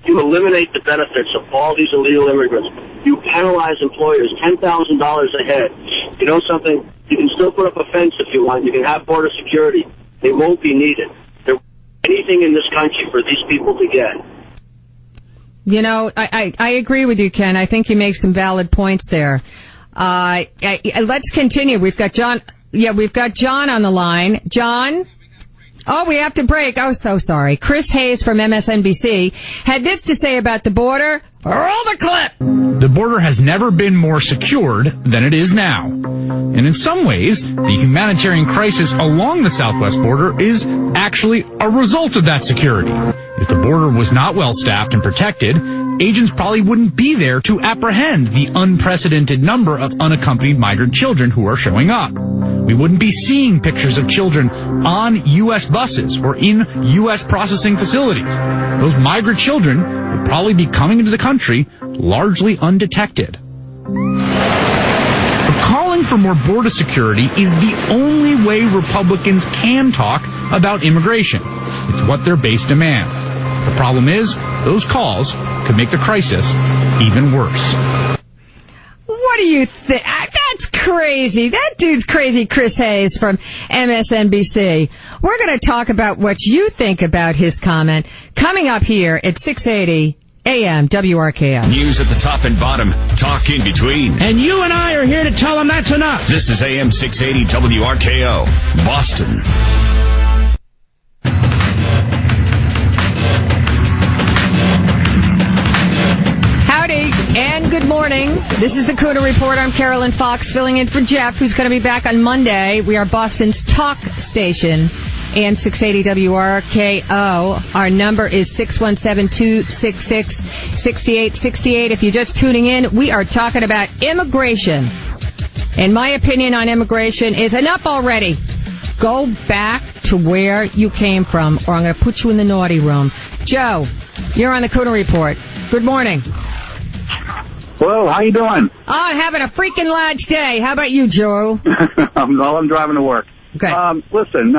S13: You eliminate the benefits of all these illegal immigrants. You penalize employers $10,000 a head. You know something? You can still put up a fence if you want. You can have border security. They won't be needed. There won't be anything in this country for these people to get.
S1: I agree with you, Ken. I think you make some valid points there. Let's continue. We've got John. Yeah, we've got John on the line. John? Oh, we have to break. Oh, so sorry. Chris Hayes from MSNBC had this to say about the border. Roll the clip!
S14: The border has never been more secured than it is now. And in some ways, the humanitarian crisis along the southwest border is actually a result of that security. If the border was not well staffed and protected, agents probably wouldn't be there to apprehend the unprecedented number of unaccompanied migrant children who are showing up. We wouldn't be seeing pictures of children on U.S. buses or in U.S. processing facilities. Those migrant children would probably be coming into the country largely undetected. But calling for more border security is the only way Republicans can talk about immigration. It's what their base demands. The problem is, those calls could make the crisis even worse.
S1: What do you think? That's crazy. That dude's crazy, Chris Hayes from MSNBC. We're going to talk about what you think about his comment coming up here at 680 AM WRKO.
S15: News at the top and bottom, talk in between.
S16: And you and I are here to tell them that's enough.
S15: This is AM 680 WRKO, Boston.
S1: Howdy, and good morning. morning. This is the Kuhner Report. I'm Carolyn Fox, filling in for Jeff, who's going to be back on Monday. We are Boston's talk station, AM 680 WRKO. Our number is 617-266-6868. If you're just tuning in, we are talking about immigration. And my opinion on immigration is enough already. Go back to where you came from, or I'm going to put you in the naughty room. Joe, you're on the Kuhner Report. Good morning.
S17: Hello, how you doing?
S1: Oh, having a freaking large day. How about you, Joe?
S17: I'm driving to work.
S1: Okay.
S17: Listen,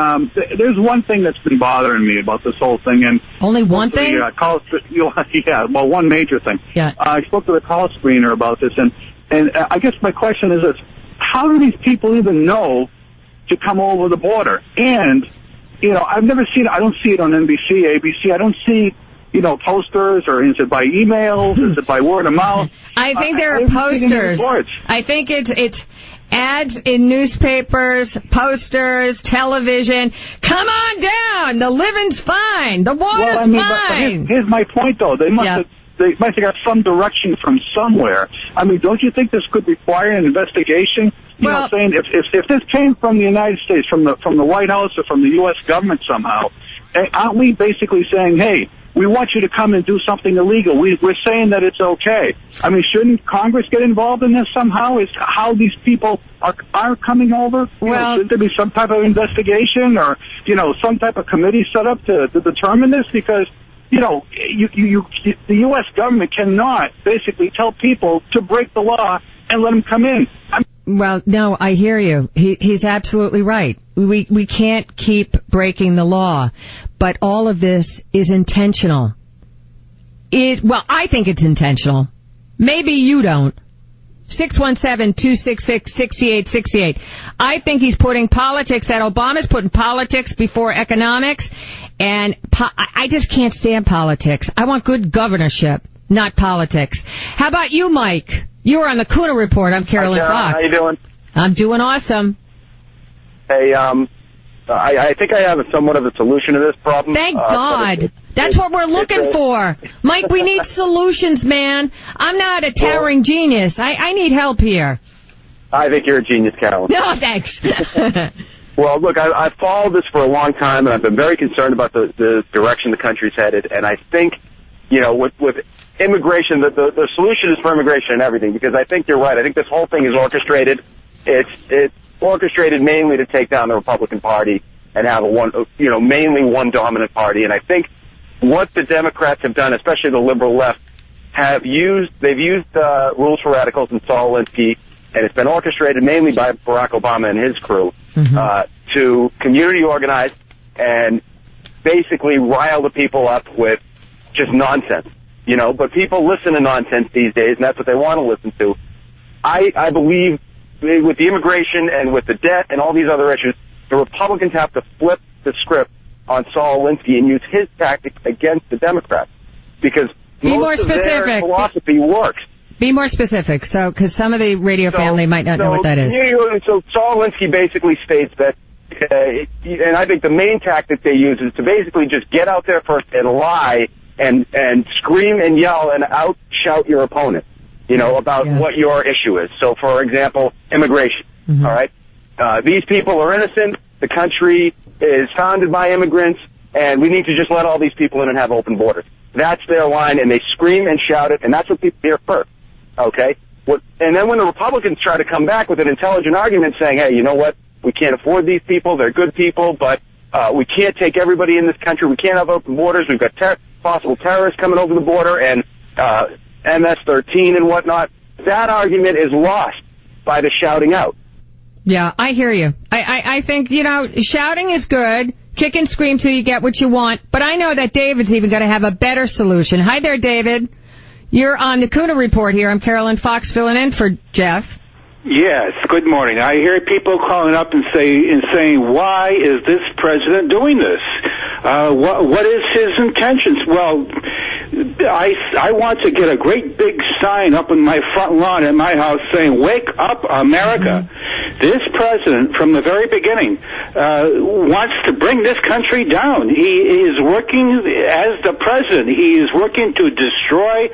S17: there's one thing that's been bothering me about this whole thing, and
S1: only one thing?
S17: One major thing.
S1: Yeah.
S17: I spoke to the call screener about this, and I guess my question is this: how do these people even know to come over the border? And I've never seen. I don't see it on NBC, ABC. I don't see. Posters, or is it by emails? Is it by word of mouth?
S1: I think there are posters. I think it's ads in newspapers, posters, television. Come on down. The living's fine. The water's fine.
S17: But here's my point, though. They must have got some direction from somewhere. I mean, don't you think this could require an investigation? Saying if this came from the United States, from the White House or from the U.S. government somehow, aren't we basically saying, hey, we want you to come and do something illegal? We're saying that it's okay. I mean, shouldn't Congress get involved in this somehow? Is how these people are coming over? Should there be some type of investigation, or some type of committee set up to determine this? Because the U.S. government cannot basically tell people to break the law and let them come in.
S1: Well, no, I hear you. He's absolutely right. We can't keep breaking the law, but all of this is intentional. I think it's intentional. Maybe you don't. 617-266-6868. I think he's putting politics, that Obama's putting politics before economics, and I just can't stand politics. I want good governorship, not politics. How about you, Mike? You are on the Kuhner Report. I'm Carolyn Fox.
S18: How you doing?
S1: I'm doing awesome.
S18: Hey, I think I have somewhat of a solution to this problem.
S1: Thank God. That's what we're looking for. Mike, we need solutions, man. I'm not a towering genius. I need help here.
S18: I think you're a genius, Carolyn.
S1: No, thanks.
S18: Well, look, I've followed this for a long time, and I've been very concerned about the direction the country's headed. And I think, with immigration, the solution is for immigration and everything, because I think you're right. I think this whole thing is orchestrated. It's orchestrated mainly to take down the Republican Party and have mainly one dominant party. And I think what the Democrats have done, especially the liberal left, they've used rules for radicals and Saul Alinsky, and it's been orchestrated mainly by Barack Obama and his crew to community organize and basically rile the people up with just nonsense. But people listen to nonsense these days, and that's what they want to listen to. I believe with the immigration and with the debt and all these other issues, the Republicans have to flip the script on Saul Alinsky and use his tactics against the Democrats, because most of their philosophy works.
S1: Be more specific, because some of the radio family might not know what that is.
S18: So Saul Alinsky basically states that, and I think the main tactic they use is to basically just get out there first and lie and scream and yell and out-shout your opponent, about what your issue is. So, for example, immigration, all right? These people are innocent. The country is founded by immigrants, and we need to just let all these people in and have open borders. That's their line, and they scream and shout it, and that's what people hear first, okay? And then when the Republicans try to come back with an intelligent argument saying, hey, you know what, we can't afford these people, they're good people, but we can't take everybody in this country, we can't have open borders, we've got possible terrorists coming over the border, and MS-13 and whatnot, that argument is lost by the shouting out.
S1: Yeah, I hear you. I think, shouting is good. Kick and scream till you get what you want. But I know that David's even going to have a better solution. Hi there, David. You're on the Kuhner Report here. I'm Carolyn Fox filling in for Jeff.
S19: Yes, good morning. I hear people calling up and saying, why is this president doing this? What is his intentions? Well, I want to get a great big sign up in my front lawn at my house saying, wake up, America. Mm-hmm. This president, from the very beginning, wants to bring this country down. He is working as the president. He is working to destroy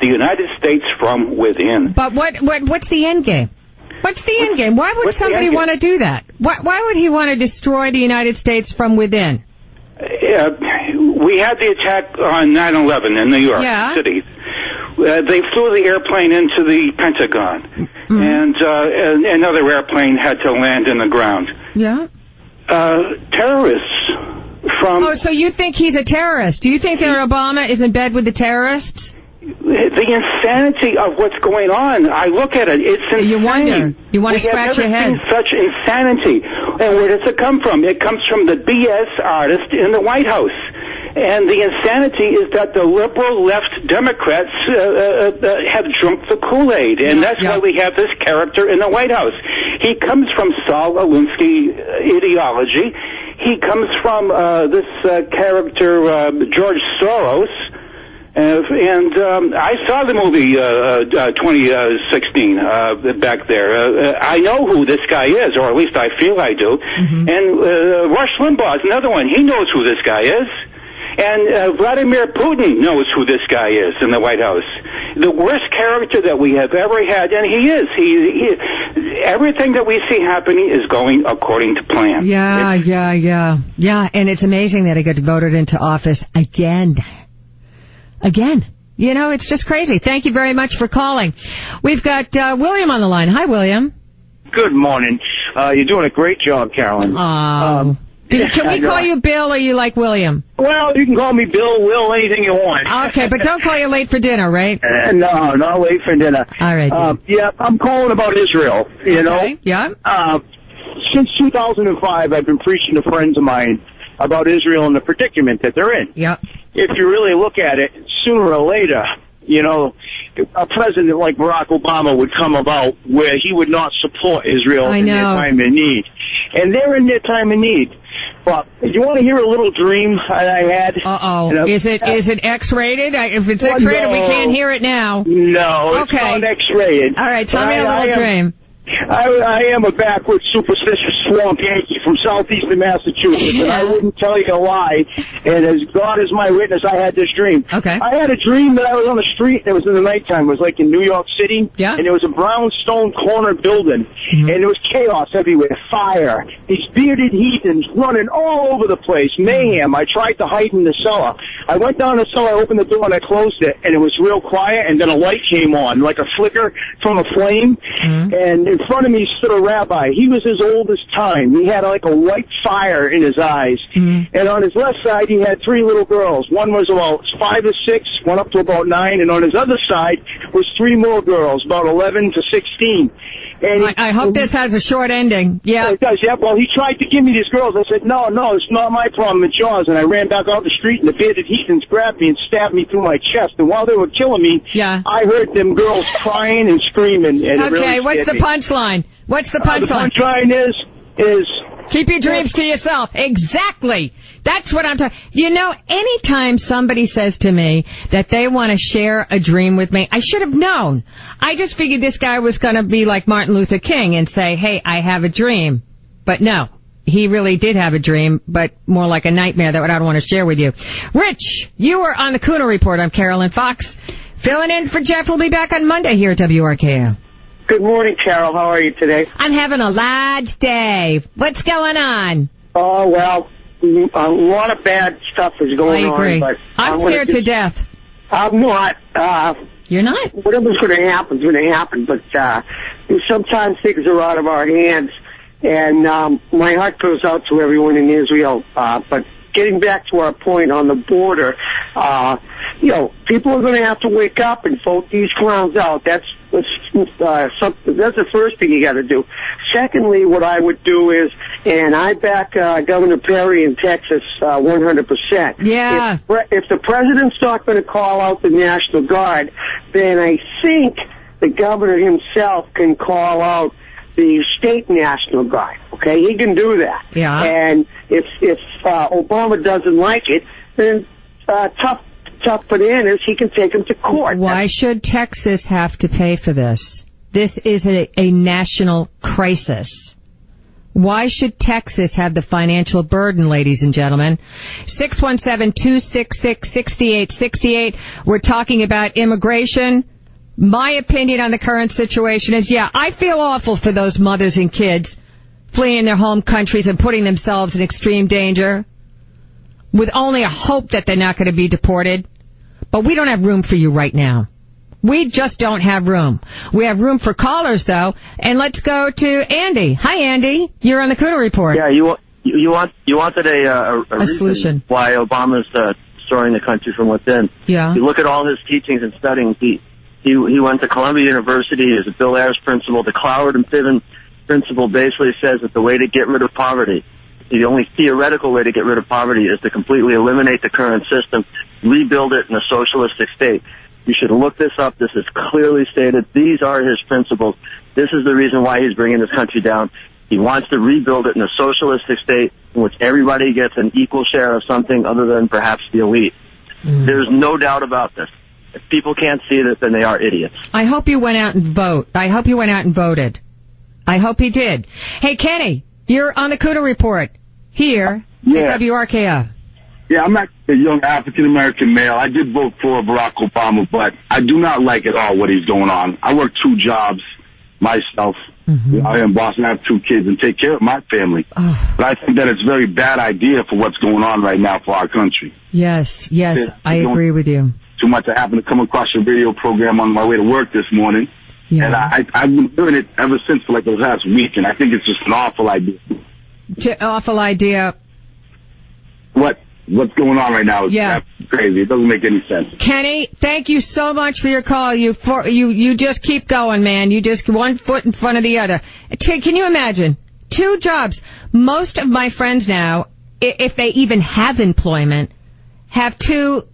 S19: the United States from within.
S1: But what's the end game? What's the end game? Why would somebody want to do that? Why would he want to destroy the United States from within?
S19: We had the attack on 9/11 in New York City. They flew the airplane into the Pentagon, and another airplane had to land in the ground.
S1: Yeah.
S19: Terrorists from...
S1: Oh, so you think he's a terrorist? Do you think that Obama is in bed with the terrorists?
S19: The insanity of what's going on, I look at it, it's insane.
S1: You wonder. You want to scratch your head.
S19: Such insanity. And where does it come from? It comes from the BS artist in the White House. And the insanity is that the liberal left Democrats have drunk the Kool-Aid. And that's why we have this character in the White House. He comes from Saul Alinsky ideology. He comes from this character, George Soros. And I saw the movie 2016 back there. I know who this guy is, or at least I feel I do. And Rush Limbaugh is another one. He knows who this guy is. And Vladimir Putin knows who this guy is in the White House. The worst character that we have ever had, and he is. He everything that we see happening is going according to plan.
S1: Yeah. And it's amazing that he got voted into office again. You know, it's just crazy. Thank you very much for calling. We've got William on the line. Hi, William.
S20: Good morning. You're doing a great job, Carolyn.
S1: Can we call you Bill, or you like William?
S20: Well, you can call me Bill, Will, anything you want.
S1: Okay, but don't call you late for dinner, right?
S20: No, not late for dinner.
S1: All right.
S20: Yeah, I'm calling about Israel, you know.
S1: Yeah.
S20: Since 2005, I've been preaching to friends of mine about Israel and the predicament that they're in.
S1: Yep.
S20: If you really look at it, sooner or later, you know, a president like Barack Obama would come about where he would not support Israel in their time of need. And they're in their time of need. But you want to hear a little dream I had?
S1: Is it X-rated? If it's X-rated, we can't hear it now.
S20: No, it's not X-rated.
S1: All right, tell me a little dream.
S20: I am a backwoods, superstitious swamp Yankee from southeastern Massachusetts, and I wouldn't tell you a lie. And as God is my witness, I had this dream.
S1: Okay.
S20: I had a dream that I was on the street, and it was in the nighttime. It was like in New York City.
S1: Yeah.
S20: And there was a brownstone corner building, and there was chaos everywhere, fire. These bearded heathens running all over the place, mayhem. I tried to hide in the cellar. I went down the cellar, I opened the door, and I closed it, and it was real quiet, and then a light came on, like a flicker from a flame, and in front of me stood a rabbi. He was as old as time. He had like a white fire in his eyes. And on his left side, he had three little girls. One was about 5 or 6, one up to about 9, and on his other side was 3 more girls, about 11 to 16. And
S1: I hope this has a short ending. Yeah.
S20: It does, yeah. Well, he tried to give me these girls. I said, no, it's not my problem, it's yours. And I ran back out the street, and the bearded heathens grabbed me and stabbed me through my chest. And while they were killing me, I heard them girls crying and screaming. And
S1: okay, what's the punchline? What's the punchline?
S20: The punchline is...
S1: Keep your dreams to yourself. Exactly. That's what I'm talking. You know, anytime somebody says to me that they want to share a dream with me, I should have known. I just figured this guy was going to be like Martin Luther King and say, hey, I have a dream. But no, he really did have a dream, but more like a nightmare that I don't want to share with you. Rich, you were on the Kuhner Report. I'm Carolyn Fox. Filling in for Jeff. We'll be back on Monday here at WRKO.
S21: Good morning, Carol. How are you today?
S1: I'm having a large day. What's going on?
S21: Oh, well, a lot of bad stuff is going on.
S1: I agree.
S21: But
S1: I'm scared to death.
S21: I'm not.
S1: You're not?
S21: Whatever's going to happen is going to happen. But sometimes things are out of our hands. And my heart goes out to everyone in Israel. But getting back to our point on the border, you know, people are going to have to wake up and vote these clowns out. That's the first thing you got to do. Secondly, what I would do is, and I back Governor Perry in Texas 100%.
S1: Yeah.
S21: If the president's not going to call out the National Guard, then I think the governor himself can call out the state National Guard. Okay, he can do that.
S1: Yeah.
S21: And if Obama doesn't like it, then tough bananas, he can take him to court.
S1: Why should Texas have to pay for this? This is a national crisis. Why should Texas have the financial burden, ladies and gentlemen? 617-266-6868. We're talking about immigration. My opinion on the current situation is, I feel awful for those mothers and kids fleeing their home countries and putting themselves in extreme danger with only a hope that they're not going to be deported. But we don't have room for you right now. We just don't have room. We have room for callers, though. And let's go to Andy. Hi, Andy. You're on the Kuhner Report.
S3: Yeah, you wanted a
S1: solution
S3: why Obama's destroying the country from within.
S1: Yeah.
S3: You look at all his teachings and studying. He went to Columbia University as a Bill Ayers principal. The Cloward and Piven principle basically says that the way to get rid of poverty, the only theoretical way to get rid of poverty, is to completely eliminate the current system, rebuild it in a socialistic state. You should look this up. This is clearly stated. These are his principles. This is the reason why he's bringing this country down. He wants to rebuild it in a socialistic state in which everybody gets an equal share of something other than perhaps the elite. There's no doubt about this. If people can't see this, then they are idiots.
S1: I hope you went out and vote. I hope you went out and voted. I hope he did. Hey, Kenny, you're on the Kuhner Report here at WRKO.
S22: Yeah, I'm actually a young African-American male. I did vote for Barack Obama, but I do not like at all what he's going on. I work 2 jobs myself. I am in Boston. I have 2 kids and take care of my family. But I think that it's a very bad idea for what's going on right now for our country.
S1: Yes, I agree with you.
S22: Too much. I happened to come across your radio program on my way to work this morning.
S1: Yeah.
S22: And I've been doing it ever since for like the last week, and I think it's just an awful idea.
S1: Awful idea.
S22: What's going on right now is crazy. It doesn't make any sense.
S1: Kenny, thank you so much for your call. You just keep going, man. You just one foot in front of the other. Can you imagine? 2 jobs. Most of my friends now, if they even have employment, have 2,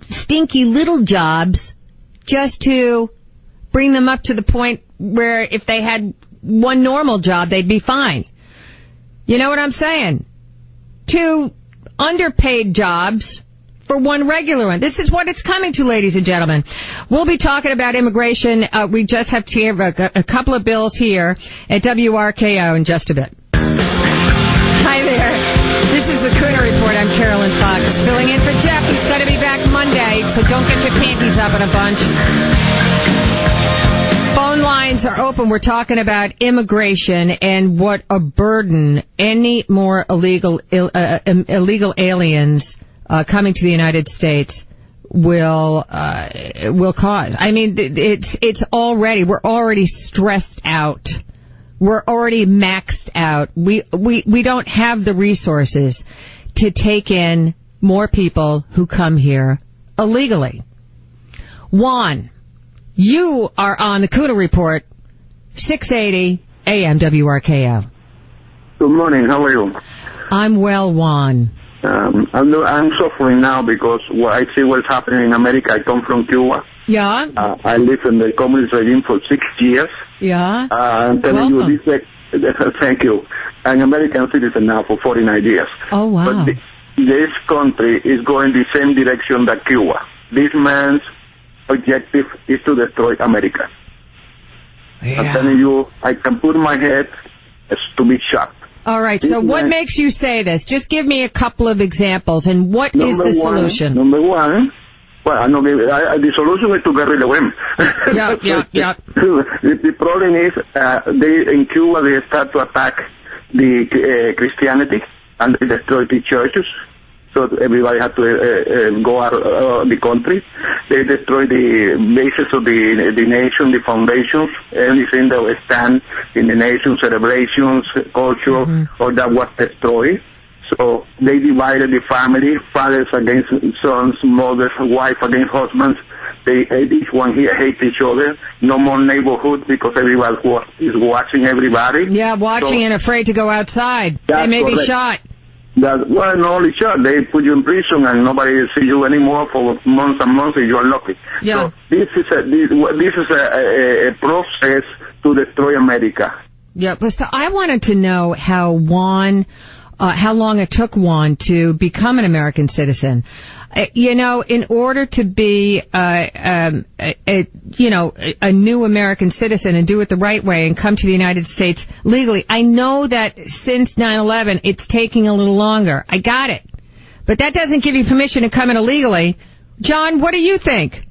S1: stinky little jobs just to bring them up to the point where if they had one normal job, they'd be fine. You know what I'm saying? 2 underpaid jobs for 1 regular one. This is what it's coming to, ladies and gentlemen. We'll be talking about immigration. We just have to have a couple of bills here at WRKO in just a bit. Hi there. This is the Kuhner Report. I'm Carolyn Fox, filling in for Jeff, who's going to be back Monday, so don't get your panties up in a bunch. Phone lines are open. We're talking about immigration and what a burden any more illegal aliens coming to the United States will cause. I mean, we're already stressed out. We're already maxed out. We don't have the resources to take in more people who come here illegally. Juan, you are on the Kuhner Report, 680 AM WRKO.
S23: Good morning. How are you?
S1: I'm well, Juan.
S23: I'm suffering now because I see what's happening in America. I come from Cuba.
S1: Yeah.
S23: I live in the communist regime for 6 years.
S1: Yeah.
S23: I'm telling you this. Thank you. I'm American citizen now for 49 years.
S1: Oh, wow.
S23: But this country is going the same direction that Cuba. This man's objective is to destroy America.
S1: Yeah.
S23: I'm telling you, I can put my head to be shocked.
S1: All right, so what makes you say this? Just give me a couple of examples, and what is the solution?
S23: Number one, the solution is to get rid of him.
S1: Yeah.
S23: The problem is, in Cuba, they start to attack the Christianity, and they destroy the churches. So everybody had to go out of the country. They destroy the basis of the nation, the foundations, everything that was stand in the nation, celebrations, culture, all that was destroyed. So they divided the family, fathers against sons, mothers, wife against husbands. Each one here hate each other. No more neighborhood because everybody is watching everybody.
S1: Yeah, watching and afraid to go outside. They may be shot.
S23: Not only shot, they put you in prison and nobody will see you anymore for months and months if you are lucky.
S1: Yeah.
S23: So this is a process to destroy America.
S1: Yeah, but so I wanted to know how long it took Juan to become an American citizen. in order to be, a new American citizen and do it the right way and come to the United States legally, I know that since 9/11, it's taking a little longer. I got it. But that doesn't give you permission to come in illegally. John, what do you think?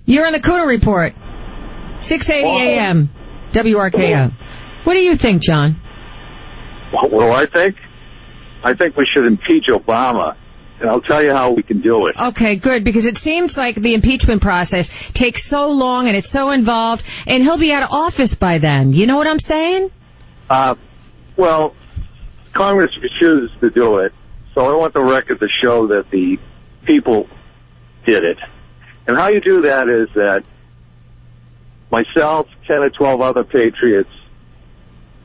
S1: You're on the Kuhner Report. 680 AM, WRKO. What do you think, John?
S2: What do I think? I think we should impeach Obama. And I'll tell you how we can do it.
S1: Okay, good, because it seems like the impeachment process takes so long and it's so involved, and he'll be out of office by then. You know what I'm saying?
S2: Well, Congress refuses to do it, so I want the record to show that the people did it. And how you do that is that myself, 10 or 12 other patriots,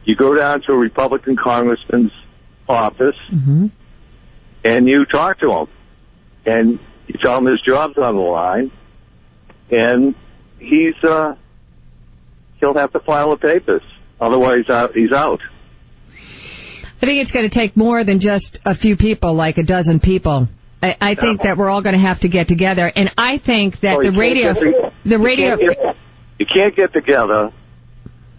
S2: you go down to a Republican congressman's office, and you talk to him, and you tell him his job's on the line, and he'll have to file the papers. Otherwise, he's out.
S1: I think it's going to take more than just a few people, like a dozen people. I think that we're all going to have to get together, and I think that
S2: you can't get together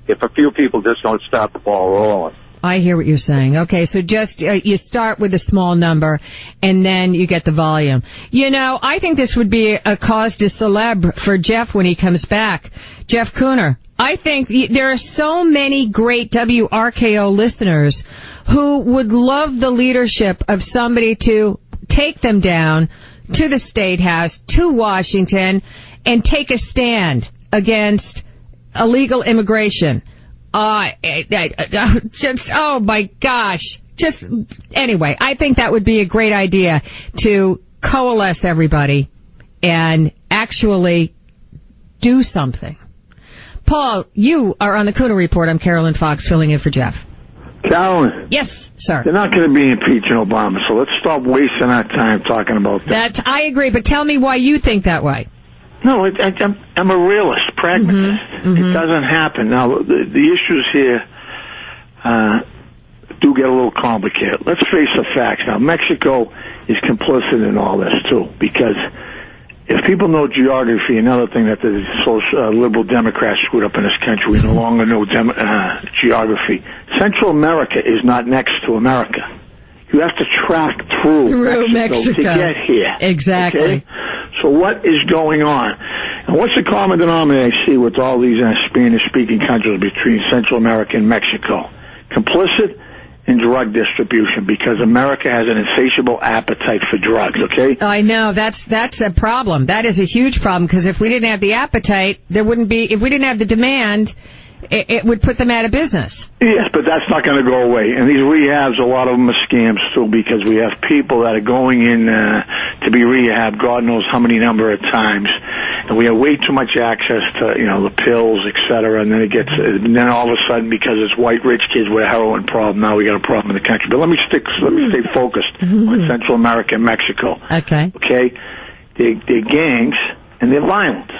S2: if a few people just don't stop the ball rolling.
S1: I hear what you're saying. Okay, so just you start with a small number, and then you get the volume. I think this would be a cause de célèbre for Jeff when he comes back. Jeff Kuhner. I think there are so many great WRKO listeners who would love the leadership of somebody to take them down to the State House, to Washington, and take a stand against illegal immigration. Oh my gosh. Anyway, I think that would be a great idea to coalesce everybody and actually do something. Paul, you are on the Kuhner Report. I'm Carolyn Fox, filling in for Jeff.
S4: Carolyn.
S1: Yes, sir.
S4: They're not going to be impeaching Obama, so let's stop wasting our time talking about that.
S1: I agree, but tell me why you think that way.
S4: No, I'm a realist, pragmatist. It doesn't happen. Now, the issues here do get a little complicated. Let's face the facts. Now, Mexico is complicit in all this, too, because if people know geography, another thing that the liberal Democrats screwed up in this country, we no longer know geography. Central America is not next to America. You have to track through Mexico to get here.
S1: Exactly.
S4: Okay? So what is going on? And what's the common denominator I see with all these Spanish-speaking countries between Central America and Mexico? Complicit in drug distribution, because America has an insatiable appetite for drugs, okay?
S1: I know. That's a problem. That is a huge problem, because if we didn't have the appetite, if we didn't have the demand, it would put them out of business.
S4: Yes, but that's not going to go away. And these rehabs, a lot of them are scams, too, because we have people that are going in to be rehabbed, God knows how many number of times. And we have way too much access to, the pills, et cetera. And then all of a sudden, because it's white rich kids with a heroin problem, now we got a problem in the country. But let me stay focused on Central America and Mexico.
S1: Okay.
S4: Okay? They're gangs, and they're violent.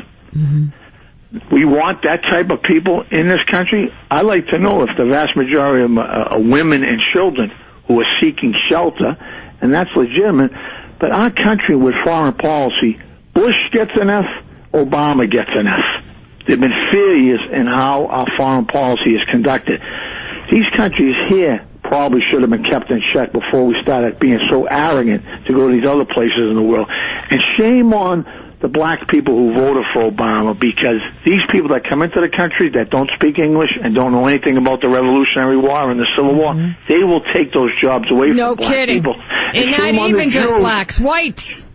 S4: We want that type of people in this country. I'd like to know if the vast majority of them are women and children who are seeking shelter, and that's legitimate. But our country with foreign policy, Bush gets an F, Obama gets an F. They've been failures in how our foreign policy is conducted. These countries here probably should have been kept in check before we started being so arrogant to go to these other places in the world. And shame on the black people who voted for Obama, because these people that come into the country that don't speak English and don't know anything about the Revolutionary War and the Civil War, they will take those jobs away from black people.
S1: And not even just blacks, whites,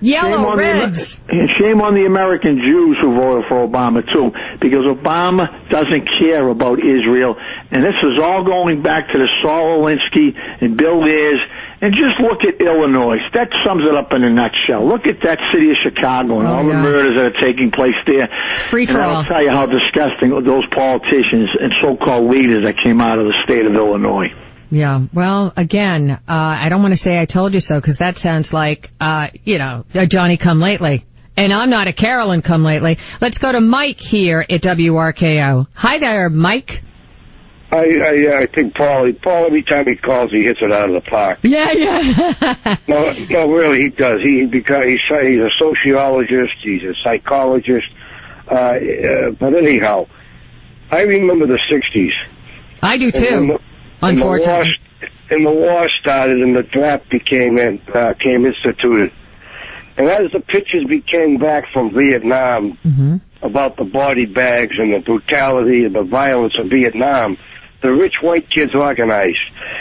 S1: yellow, reds.
S4: And shame on the American Jews who voted for Obama, too, because Obama doesn't care about Israel. And this is all going back to the Saul Alinsky and Bill Ayers. And just look at Illinois. That sums it up in a nutshell. Look at that city of Chicago and all the murders that are taking place there.
S1: Free for all.
S4: I'll tell you how disgusting those politicians and so-called leaders that came out of the state of Illinois.
S1: Yeah, well, again, I don't want to say I told you so, because that sounds like, a Johnny come lately. And I'm not a Carolyn come lately. Let's go to Mike here at WRKO. Hi there, Mike.
S5: I think Paul, every time he calls, he hits it out of the park.
S1: Yeah.
S5: No, really, he does. He's a sociologist, he's a psychologist. But anyhow, I remember the 60s.
S1: I do too, unfortunately.
S5: And the war started and the draft came instituted. And as the pictures came back from Vietnam about the body bags and the brutality and the violence of Vietnam, the rich white kids organized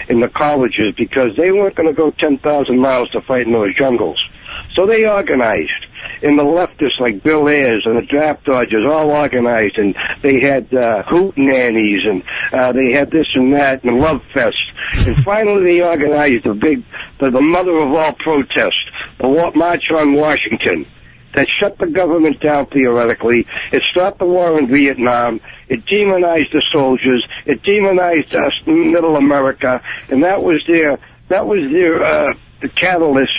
S5: in the colleges because they weren't going to go 10,000 miles to fight in those jungles. So they organized. And the leftists like Bill Ayers and the draft dodgers all organized, and they had hoot nannies, and they had this and that, and love fest. And finally they organized the mother of all protests, the March on Washington, that shut the government down theoretically. It stopped the war in Vietnam. It demonized the soldiers. It demonized us, Middle America, and that was their the catalyst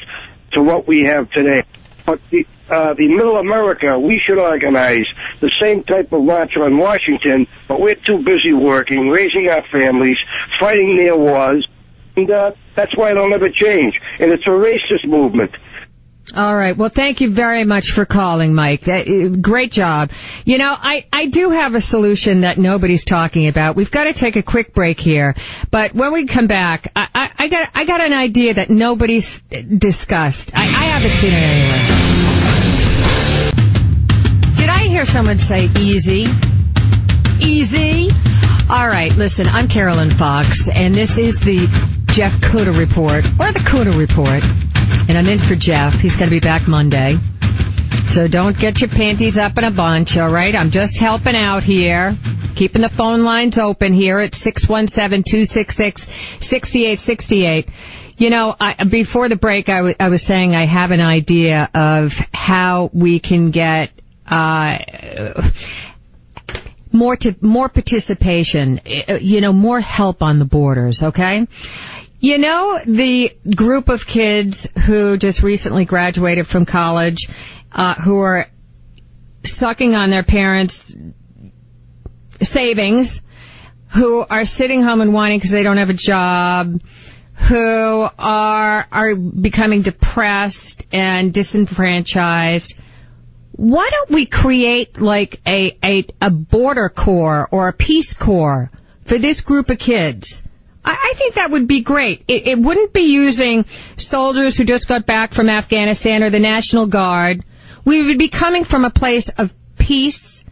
S5: to what we have today. But the Middle America, we should organize the same type of march on Washington, but we're too busy working, raising our families, fighting their wars, and that's why it'll never change. And it's a racist movement.
S1: All right. Well, thank you very much for calling, Mike. Great job. You know, I do have a solution that nobody's talking about. We've got to take a quick break here, but when we come back, I got an idea that nobody's discussed. I haven't seen it anywhere. Did I hear someone say easy? Easy? All right. Listen, I'm Carolyn Fox, and this is the Jeff Kuhner Report, or the Kuhner Report. And I'm in for Jeff. He's going to be back Monday. So don't get your panties up in a bunch, all right? I'm just helping out here. Keeping the phone lines open here at 617-266-6868. You know, before the break, I was saying I have an idea of how we can get more participation, more help on the borders, okay? You know, the group of kids who just recently graduated from college, who are sucking on their parents' savings, who are sitting home and whining because they don't have a job, who are becoming depressed and disenfranchised. Why don't we create like a border corps or a peace corps for this group of kids? I think that would be great. It wouldn't be using soldiers who just got back from Afghanistan or the National Guard. We would be coming from a place of peace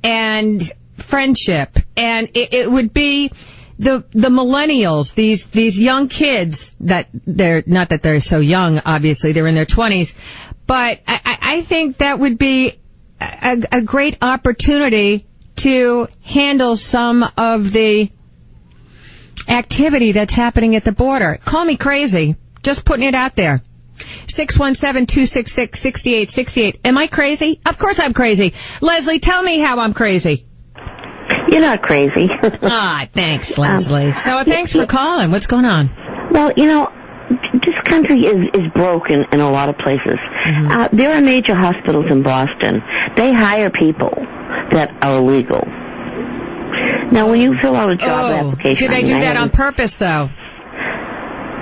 S1: and friendship. And it would be the millennials, these young kids that they're not that they're so young, obviously, they're in their 20s. But I think that would be a great opportunity to handle some of the activity that's happening at the border. Call me crazy. Just putting it out there. 617-266-6868. Am I crazy? Of course I'm crazy. Leslie, tell me how I'm crazy.
S6: You're not crazy.
S1: Thanks, Leslie. Thanks for calling. What's going on?
S6: Well, this country is broken in a lot of places. Mm-hmm. There are major hospitals in Boston. They hire people that are illegal. Now, when you fill out a job application...
S1: Do they do that on purpose, though?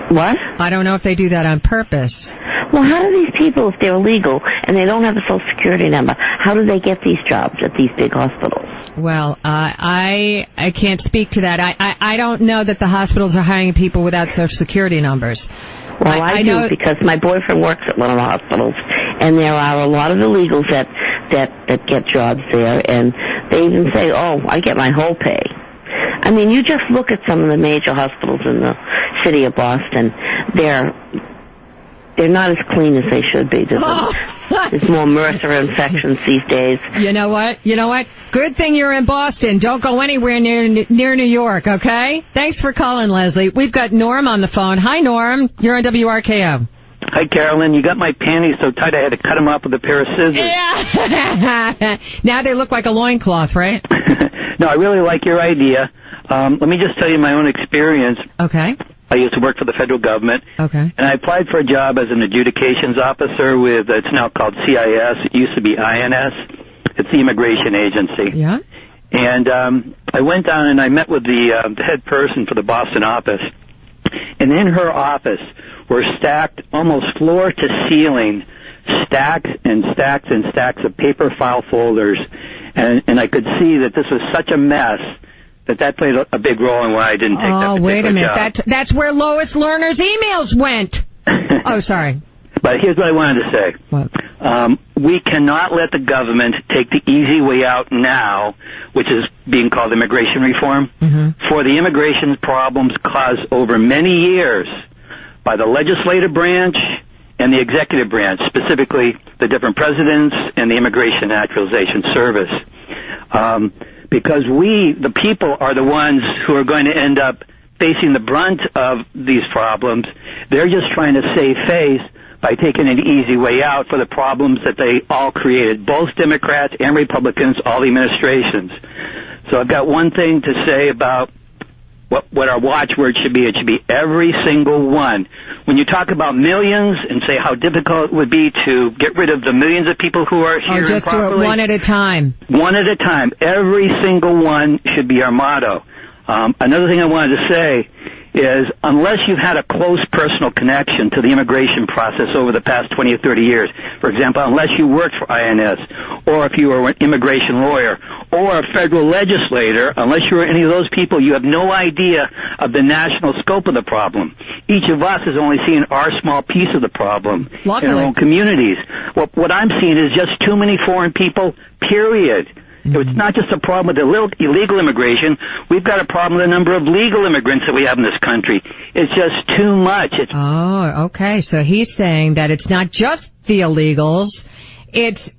S6: What?
S1: I don't know if they do that on purpose.
S6: Well, how do these people, if they're illegal and they don't have a Social Security number, how do they get these jobs at these big hospitals?
S1: Well, I can't speak to that. I don't know that the hospitals are hiring people without Social Security numbers.
S6: Well, I do, because my boyfriend works at one of the hospitals, and there are a lot of illegals that get jobs there, and they even say, I get my whole pay. I mean, you just look at some of the major hospitals in the city of Boston. They're not as clean as they should be. There's more MRSA infections these days.
S1: You know what? Good thing you're in Boston. Don't go anywhere near New York, okay? Thanks for calling, Leslie. We've got Norm on the phone. Hi, Norm. You're on WRKO.
S7: Hi, Carolyn. You got my panties so tight I had to cut them off with a pair of scissors.
S1: Yeah. Now they look like a loincloth, right?
S7: No, I really like your idea. Let me just tell you my own experience.
S1: Okay.
S7: I used to work for the federal government.
S1: Okay.
S7: And I applied for a job as an adjudications officer with, it's now called CIS. It used to be INS. It's the immigration agency.
S1: Yeah.
S7: And I went down and I met with the head person for the Boston office. And in her office were stacked almost floor to ceiling, stacks and stacks and stacks of paper file folders. And I could see that this was such a mess that played a big role in why I didn't take that particular
S1: job. Oh, wait a minute.
S7: job.
S1: That's where Lois Lerner's emails went. Oh, sorry.
S7: But here's what I wanted to say.
S1: What?
S7: We cannot let the government take the easy way out now, which is being called immigration reform, for the immigration problems caused over many years by the legislative branch and the executive branch, specifically the different presidents and the Immigration Naturalization Service. Because we, the people, are the ones who are going to end up facing the brunt of these problems. They're just trying to save face by taking an easy way out for the problems that they all created, both Democrats and Republicans, all the administrations. So I've got one thing to say about what our watchword should be. It should be every single one. When you talk about millions and say how difficult it would be to get rid of the millions of people who are here
S1: just
S7: improperly,
S1: do it one at a time.
S7: One at a time. Every single one should be our motto. Another thing I wanted to say is unless you've had a close personal connection to the immigration process over the past 20 or 30 years, for example, unless you worked for INS, or if you were an immigration lawyer, or a federal legislator, unless you were any of those people, you have no idea of the national scope of the problem. Each of us has only seen our small piece of the problem in our own communities. What I'm seeing is just too many foreign people, period. It's not just a problem with illegal immigration. We've got a problem with the number of legal immigrants that we have in this country. It's just too much.
S1: Oh, okay. So he's saying that it's not just the illegals. It's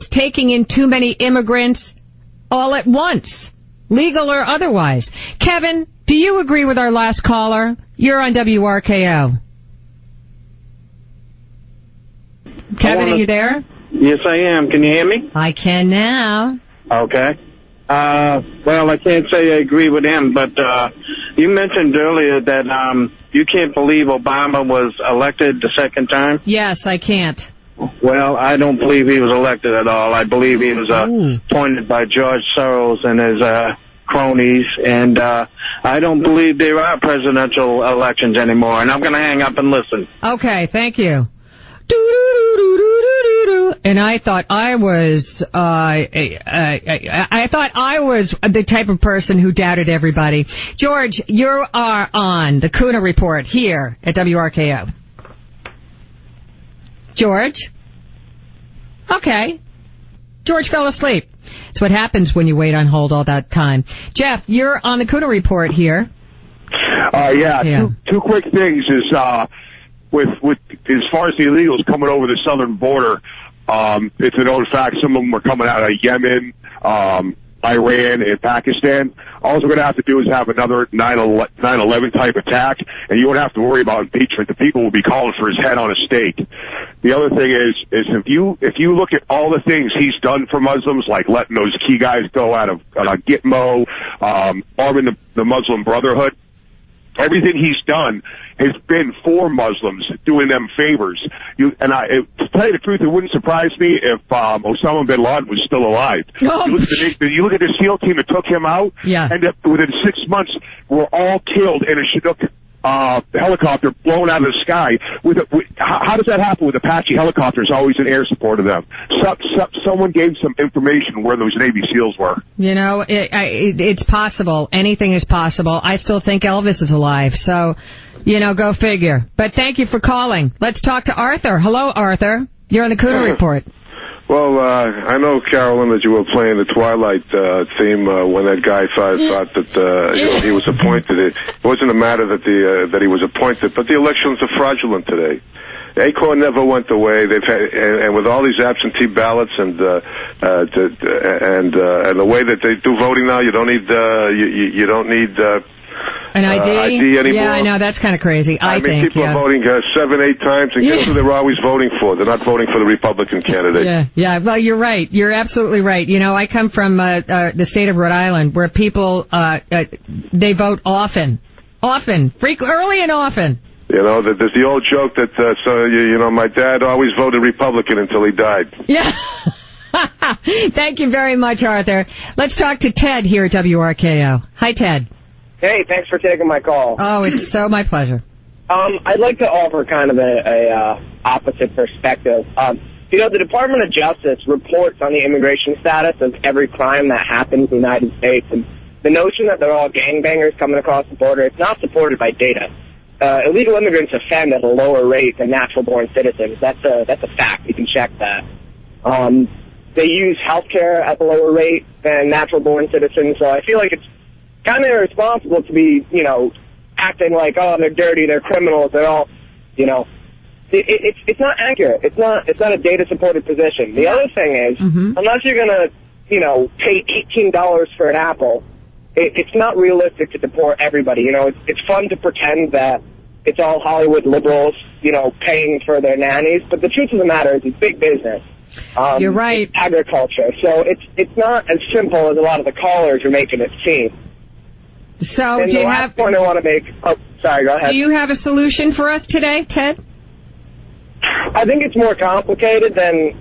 S1: taking in too many immigrants all at once, legal or otherwise. Kevin, do you agree with our last caller? You're on WRKO. Kevin, are you there?
S8: Yes, I am. Can you hear me?
S1: I can now.
S8: Okay. Well, I can't say I agree with him, but you mentioned earlier that you can't believe Obama was elected the second time.
S1: Yes, I can't.
S8: Well, I don't believe he was elected at all. I believe he was appointed by George Soros and his cronies, and I don't believe there are presidential elections anymore, and I'm going to hang up and listen.
S1: Okay, thank you. And I thought I was, I thought I was the type of person who doubted everybody. George, you are on the Kuhner Report here at WRKO. George? Okay. George fell asleep. It's what happens when you wait on hold all that time. Jeff, you're on the Kuhner Report here.
S9: Yeah. Two quick things is, with as far as the illegals coming over the southern border, it's a known fact some of them are coming out of Yemen, Iran, and Pakistan. All we're going to have to do is have another 9/11 type attack, and you won't have to worry about impeachment. The people will be calling for his head on a stake. The other thing is if you look at all the things he's done for Muslims, like letting those key guys go out of Gitmo, arming the Muslim Brotherhood, everything he's done has been for Muslims, doing them favors. To tell you the truth, it wouldn't surprise me if Osama bin Laden was still alive.
S1: Oh.
S9: You look at the SEAL team that took him out, and within 6 months, we're all killed in a Chinook helicopter blown out of the sky. How does that happen with Apache helicopters always in air support of them? Someone gave some information where those Navy SEALs were.
S1: You know, it's possible. Anything is possible. I still think Elvis is alive. So, go figure. But thank you for calling. Let's talk to Arthur. Hello, Arthur. You're on the Kuhner Report.
S10: Well, I know, Carolyn, that you were playing the Twilight theme when that guy thought that he was appointed. It wasn't a matter that he was appointed, but the elections are fraudulent today. ACOR never went away. They've had, and with all these absentee ballots and the way that they do voting now, you don't need
S1: an ID anymore. Yeah, I know, that's kind of crazy. I think
S10: people are voting 7-8 times, and guess who they're always voting for? They're not voting for the Republican candidate.
S1: Yeah. Well, you're right. You're absolutely right. I come from the state of Rhode Island, where people they vote often, early and often.
S10: There's the old joke that my dad always voted Republican until he died.
S1: Yeah. Thank you very much, Arthur. Let's talk to Ted here at WRKO. Hi, Ted.
S11: Hey, thanks for taking my call.
S1: Oh, it's so my pleasure.
S11: I'd like to offer kind of a opposite perspective. The Department of Justice reports on the immigration status of every crime that happens in the United States, and the notion that they're all gangbangers coming across the border, it's not supported by data. Illegal immigrants offend at a lower rate than natural-born citizens. That's a fact. You can check that. They use healthcare at a lower rate than natural-born citizens, so I feel like it's kind of irresponsible to be, acting like, oh, they're dirty, they're criminals, they're all, It's not accurate. It's not a data-supported position. The other thing is, unless you're going to, pay $18 for an apple, it's not realistic to deport everybody. It's fun to pretend that it's all Hollywood liberals, paying for their nannies. But the truth of the matter is it's big business.
S1: You're right.
S11: It's agriculture. So it's not as simple as a lot of the callers are making it seem.
S1: So
S11: and
S1: do
S11: the
S1: you
S11: last
S1: have...
S11: point I want to make... Oh, sorry, go ahead.
S1: Do you have a solution for us today, Ted?
S11: I think it's more complicated than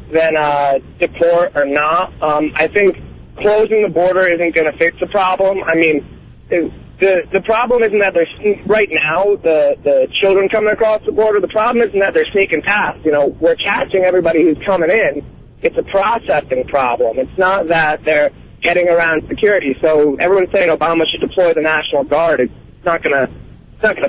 S11: deport or not. I think closing the border isn't going to fix the problem. I mean, the problem isn't that there's right now the children coming across the border. The problem isn't that they're sneaking past. We're catching everybody who's coming in. It's a processing problem. It's not that they're getting around security. So everyone's saying Obama should deploy the National Guard. It's not going to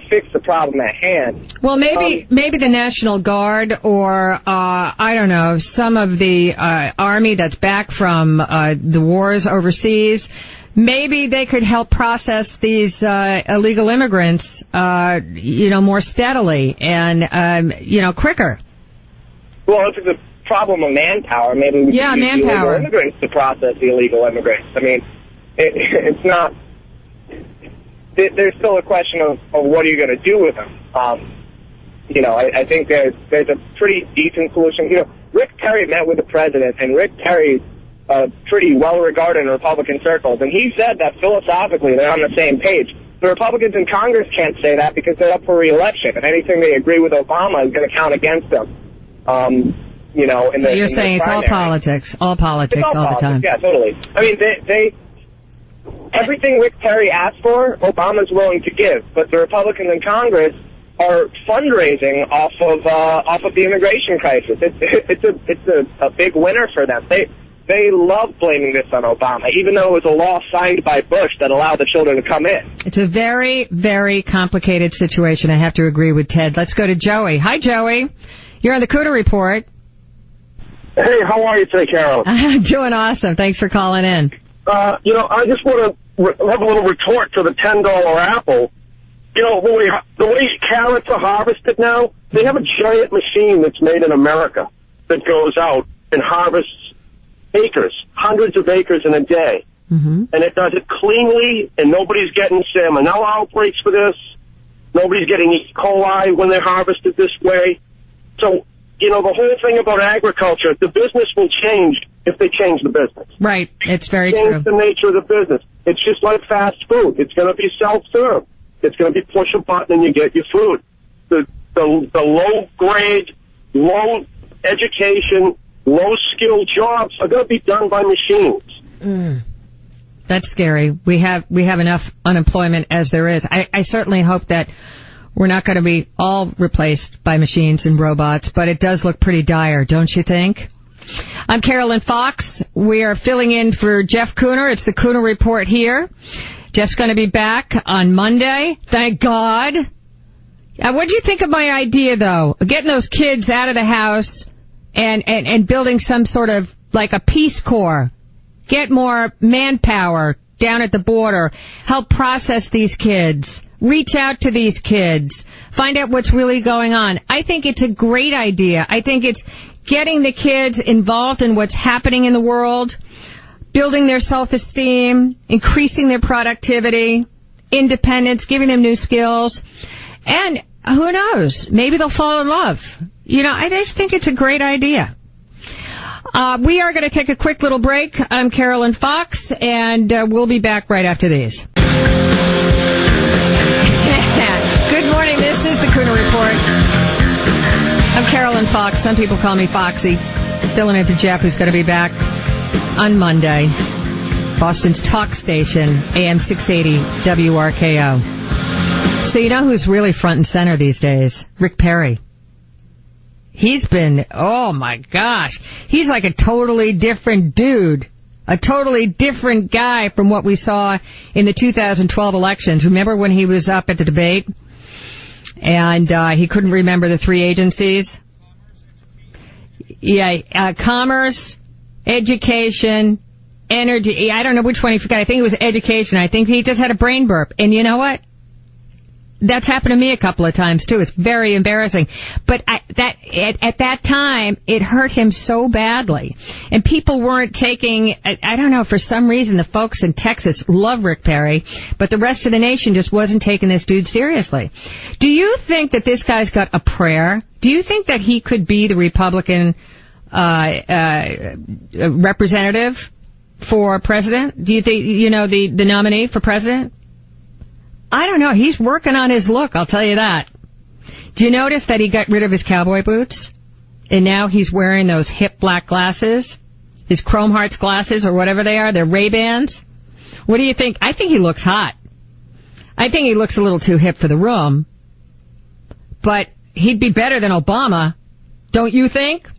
S11: fix the problem at hand.
S1: Well, maybe the National Guard or, I don't know, some of the Army that's back from the wars overseas, maybe they could help process these illegal immigrants, more steadily and, quicker.
S11: Well, if it's a problem of manpower, maybe we could use the illegal immigrants to process the illegal immigrants. I mean, it's not... There's still a question of what are you going to do with them. I think there's a pretty decent solution. Rick Perry met with the president, and Rick Perry's pretty well-regarded in Republican circles, and he said that philosophically they're on the same page. The Republicans in Congress can't say that because they're up for re-election, and anything they agree with Obama is going to count against them.
S1: So you're saying it's all politics all the time.
S11: Yeah, totally. I mean, they everything Rick Perry asked for, Obama's willing to give, but the Republicans in Congress are fundraising off of the immigration crisis. It's a big winner for them. They love blaming this on Obama, even though it was a law signed by Bush that allowed the children to come in.
S1: It's a very, very complicated situation. I have to agree with Ted. Let's go to Joey. Hi, Joey. You're on the Kuhner Report.
S23: Hey, how are you today, Carolyn?
S1: I'm doing awesome. Thanks for calling in.
S23: I just want to have a little retort to the $10 apple. The way carrots are harvested now, they have a giant machine that's made in America that goes out and harvests acres, hundreds of acres in a day. Mm-hmm. And it does it cleanly, and nobody's getting salmon. No outbreaks for this. Nobody's getting E. coli when they're harvested this way. So, the whole thing about agriculture, the business will change if they change the business.
S1: Right. It's very
S23: true.
S1: Change
S23: the nature of the business. It's just like fast food. It's going to be self-serve. It's going to be push a button and you get your food. The low-grade, low-education, low-skilled jobs are going to be done by machines.
S1: Mm. That's scary. We have enough unemployment as there is. I certainly hope that we're not going to be all replaced by machines and robots, but it does look pretty dire, don't you think? I'm Carolyn Fox. We are filling in for Jeff Kuhner. It's the Kuhner Report here. Jeff's going to be back on Monday. Thank God. What do you think of my idea, though? Getting those kids out of the house and building some sort of like a Peace Corps. Get more manpower down at the border. Help process these kids. Reach out to these kids. Find out what's really going on. I think it's a great idea. I think it's getting the kids involved in what's happening in the world, building their self-esteem, increasing their productivity, independence, giving them new skills. And who knows? Maybe they'll fall in love. I just think it's a great idea. We are going to take a quick little break. I'm Carolyn Fox, and we'll be back right after these. Good morning. This is the Kuhner Report. I'm Carolyn Fox. Some people call me Foxy. filling in for Jeff, who's going to be back on Monday. Boston's talk station, AM 680 WRKO. So you know who's really front and center these days? Rick Perry. He's been, oh my gosh, he's like a totally different dude. A totally different guy from what we saw in the 2012 elections. Remember when he was up at the debate? And he couldn't remember the three agencies? Yeah, commerce, education, energy. I don't know which one he forgot. I think it was education. I think he just had a brain burp. And you know what? That's happened to me a couple of times, too. It's very embarrassing. But at that time, it hurt him so badly. And people weren't taking, I don't know, for some reason, the folks in Texas love Rick Perry, but the rest of the nation just wasn't taking this dude seriously. Do you think that this guy's got a prayer? Do you think that he could be the Republican representative for president? Do you think, the nominee for president? I don't know. He's working on his look, I'll tell you that. Do you notice that he got rid of his cowboy boots? And now he's wearing those hip black glasses? His Chrome Hearts glasses or whatever they are. They're Ray-Bans. What do you think? I think he looks hot. I think he looks a little too hip for the room. But he'd be better than Obama. Don't you think?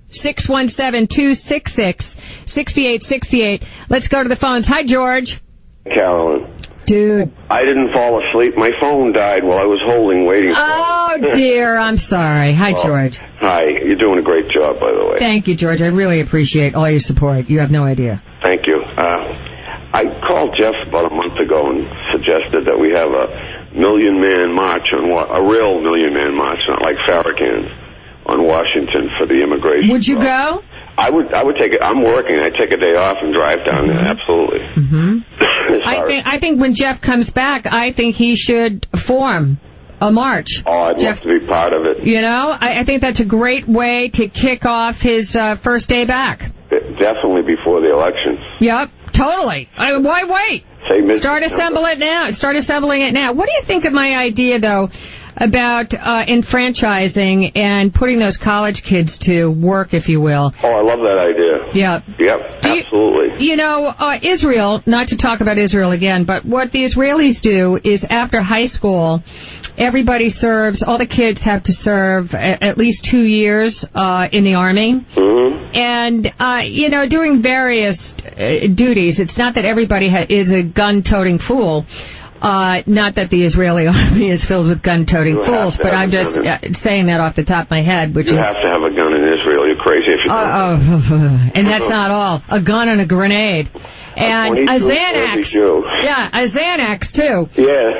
S1: 617-266-6868. Let's go to the phones. Hi, George.
S12: Carolyn.
S1: Dude.
S12: I didn't fall asleep. My phone died while I was waiting for
S1: Oh, dear. I'm sorry. Hi, George.
S12: Hi. You're doing a great job, by the way.
S1: Thank you, George. I really appreciate all your support. You have no idea.
S12: Thank you. I called Jeff about a month ago and suggested that we have a million-man march a real million-man march, not like Farrakhan's, on Washington for the immigration.
S1: Would you go?
S12: I would take it. I'm working. I'd take a day off and drive down there. Absolutely.
S1: I think when Jeff comes back, I think he should form a march.
S12: Oh, I'd love to be part of it.
S1: I think that's a great way to kick off his first day back.
S12: Definitely before the elections.
S1: Yep, totally. Why wait? Start assembling it now. What do you think of my idea, though, about enfranchising and putting those college kids to work, if you will?
S12: Oh, I love that idea.
S1: Yeah.
S12: Yep, absolutely.
S1: Israel, not to talk about Israel again, but what the Israelis do is after high school, everybody serves, all the kids have to serve at least 2 years in the Army. Mm-hmm. And, doing various duties. It's not that everybody is a gun-toting fool. Not that the Israeli army is filled with gun-toting fools, but I'm just saying that off the top of my head, which
S12: you have to have a gun in Israel. You're crazy if you don't.
S1: And that's not all. A gun and a grenade. And a Xanax. Yeah, a Xanax, too.
S12: Yeah.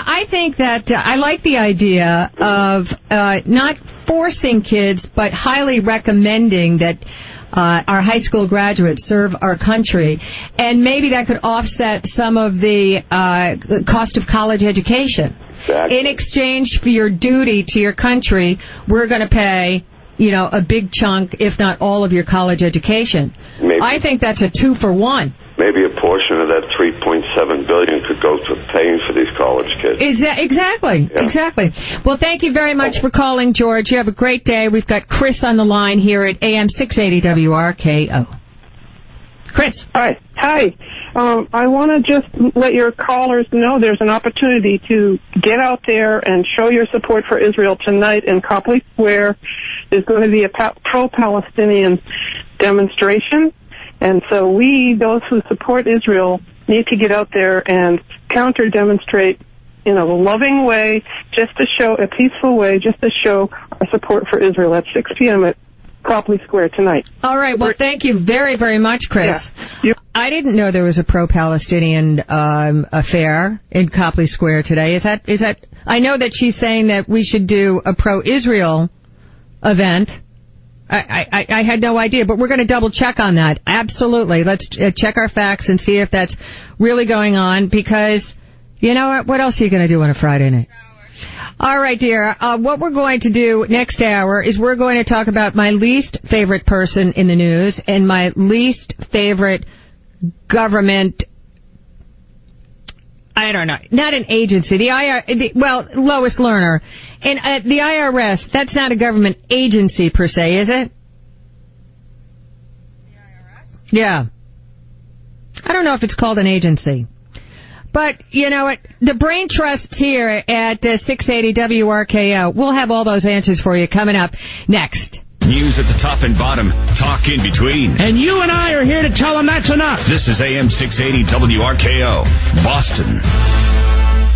S1: I think that I like the idea of not forcing kids, but highly recommending that our high school graduates serve our country, and maybe that could offset some of the cost of college education. Exactly. In exchange for your duty to your country, we're going to pay, a big chunk, if not all, of your college education.
S12: Maybe.
S1: I think that's a 2-for-1.
S12: Maybe a portion of that $3.7 billion could go to paying for these college kids.
S1: Exactly. Yeah. Exactly. Well, thank you very much for calling, George. You have a great day. We've got Chris on the line here at AM 680 WRKO. Chris.
S13: Hi. I want to just let your callers know there's an opportunity to get out there and show your support for Israel tonight in Copley Square. There's going to be a pro-Palestinian demonstration. And so those who support Israel, need to get out there and counter-demonstrate in a loving way, a peaceful way, just to show our support for Israel at 6 p.m. at Copley Square tonight.
S1: All right. Well, thank you very, very much, Chris.
S13: Yeah.
S1: I didn't know there was a pro-Palestinian affair in Copley Square today. Is that? I know that she's saying that we should do a pro-Israel event. I had no idea, but we're going to double check on that. Absolutely. Let's check our facts and see if that's really going on, because you know what else are you going to do on a Friday night? All right, dear. What we're going to do next hour is we're going to talk about my least favorite person in the news and my least favorite government I don't know, not an agency. Lois Lerner. And the IRS, that's not a government agency per se, is it? The IRS? Yeah. I don't know if it's called an agency. But, you know what, the Brain Trust here at 680 WRKO. We'll have all those answers for you coming up next.
S14: News at the top and bottom, talk in between.
S15: And you and I are here to tell them that's enough.
S14: This is AM 680 WRKO, Boston.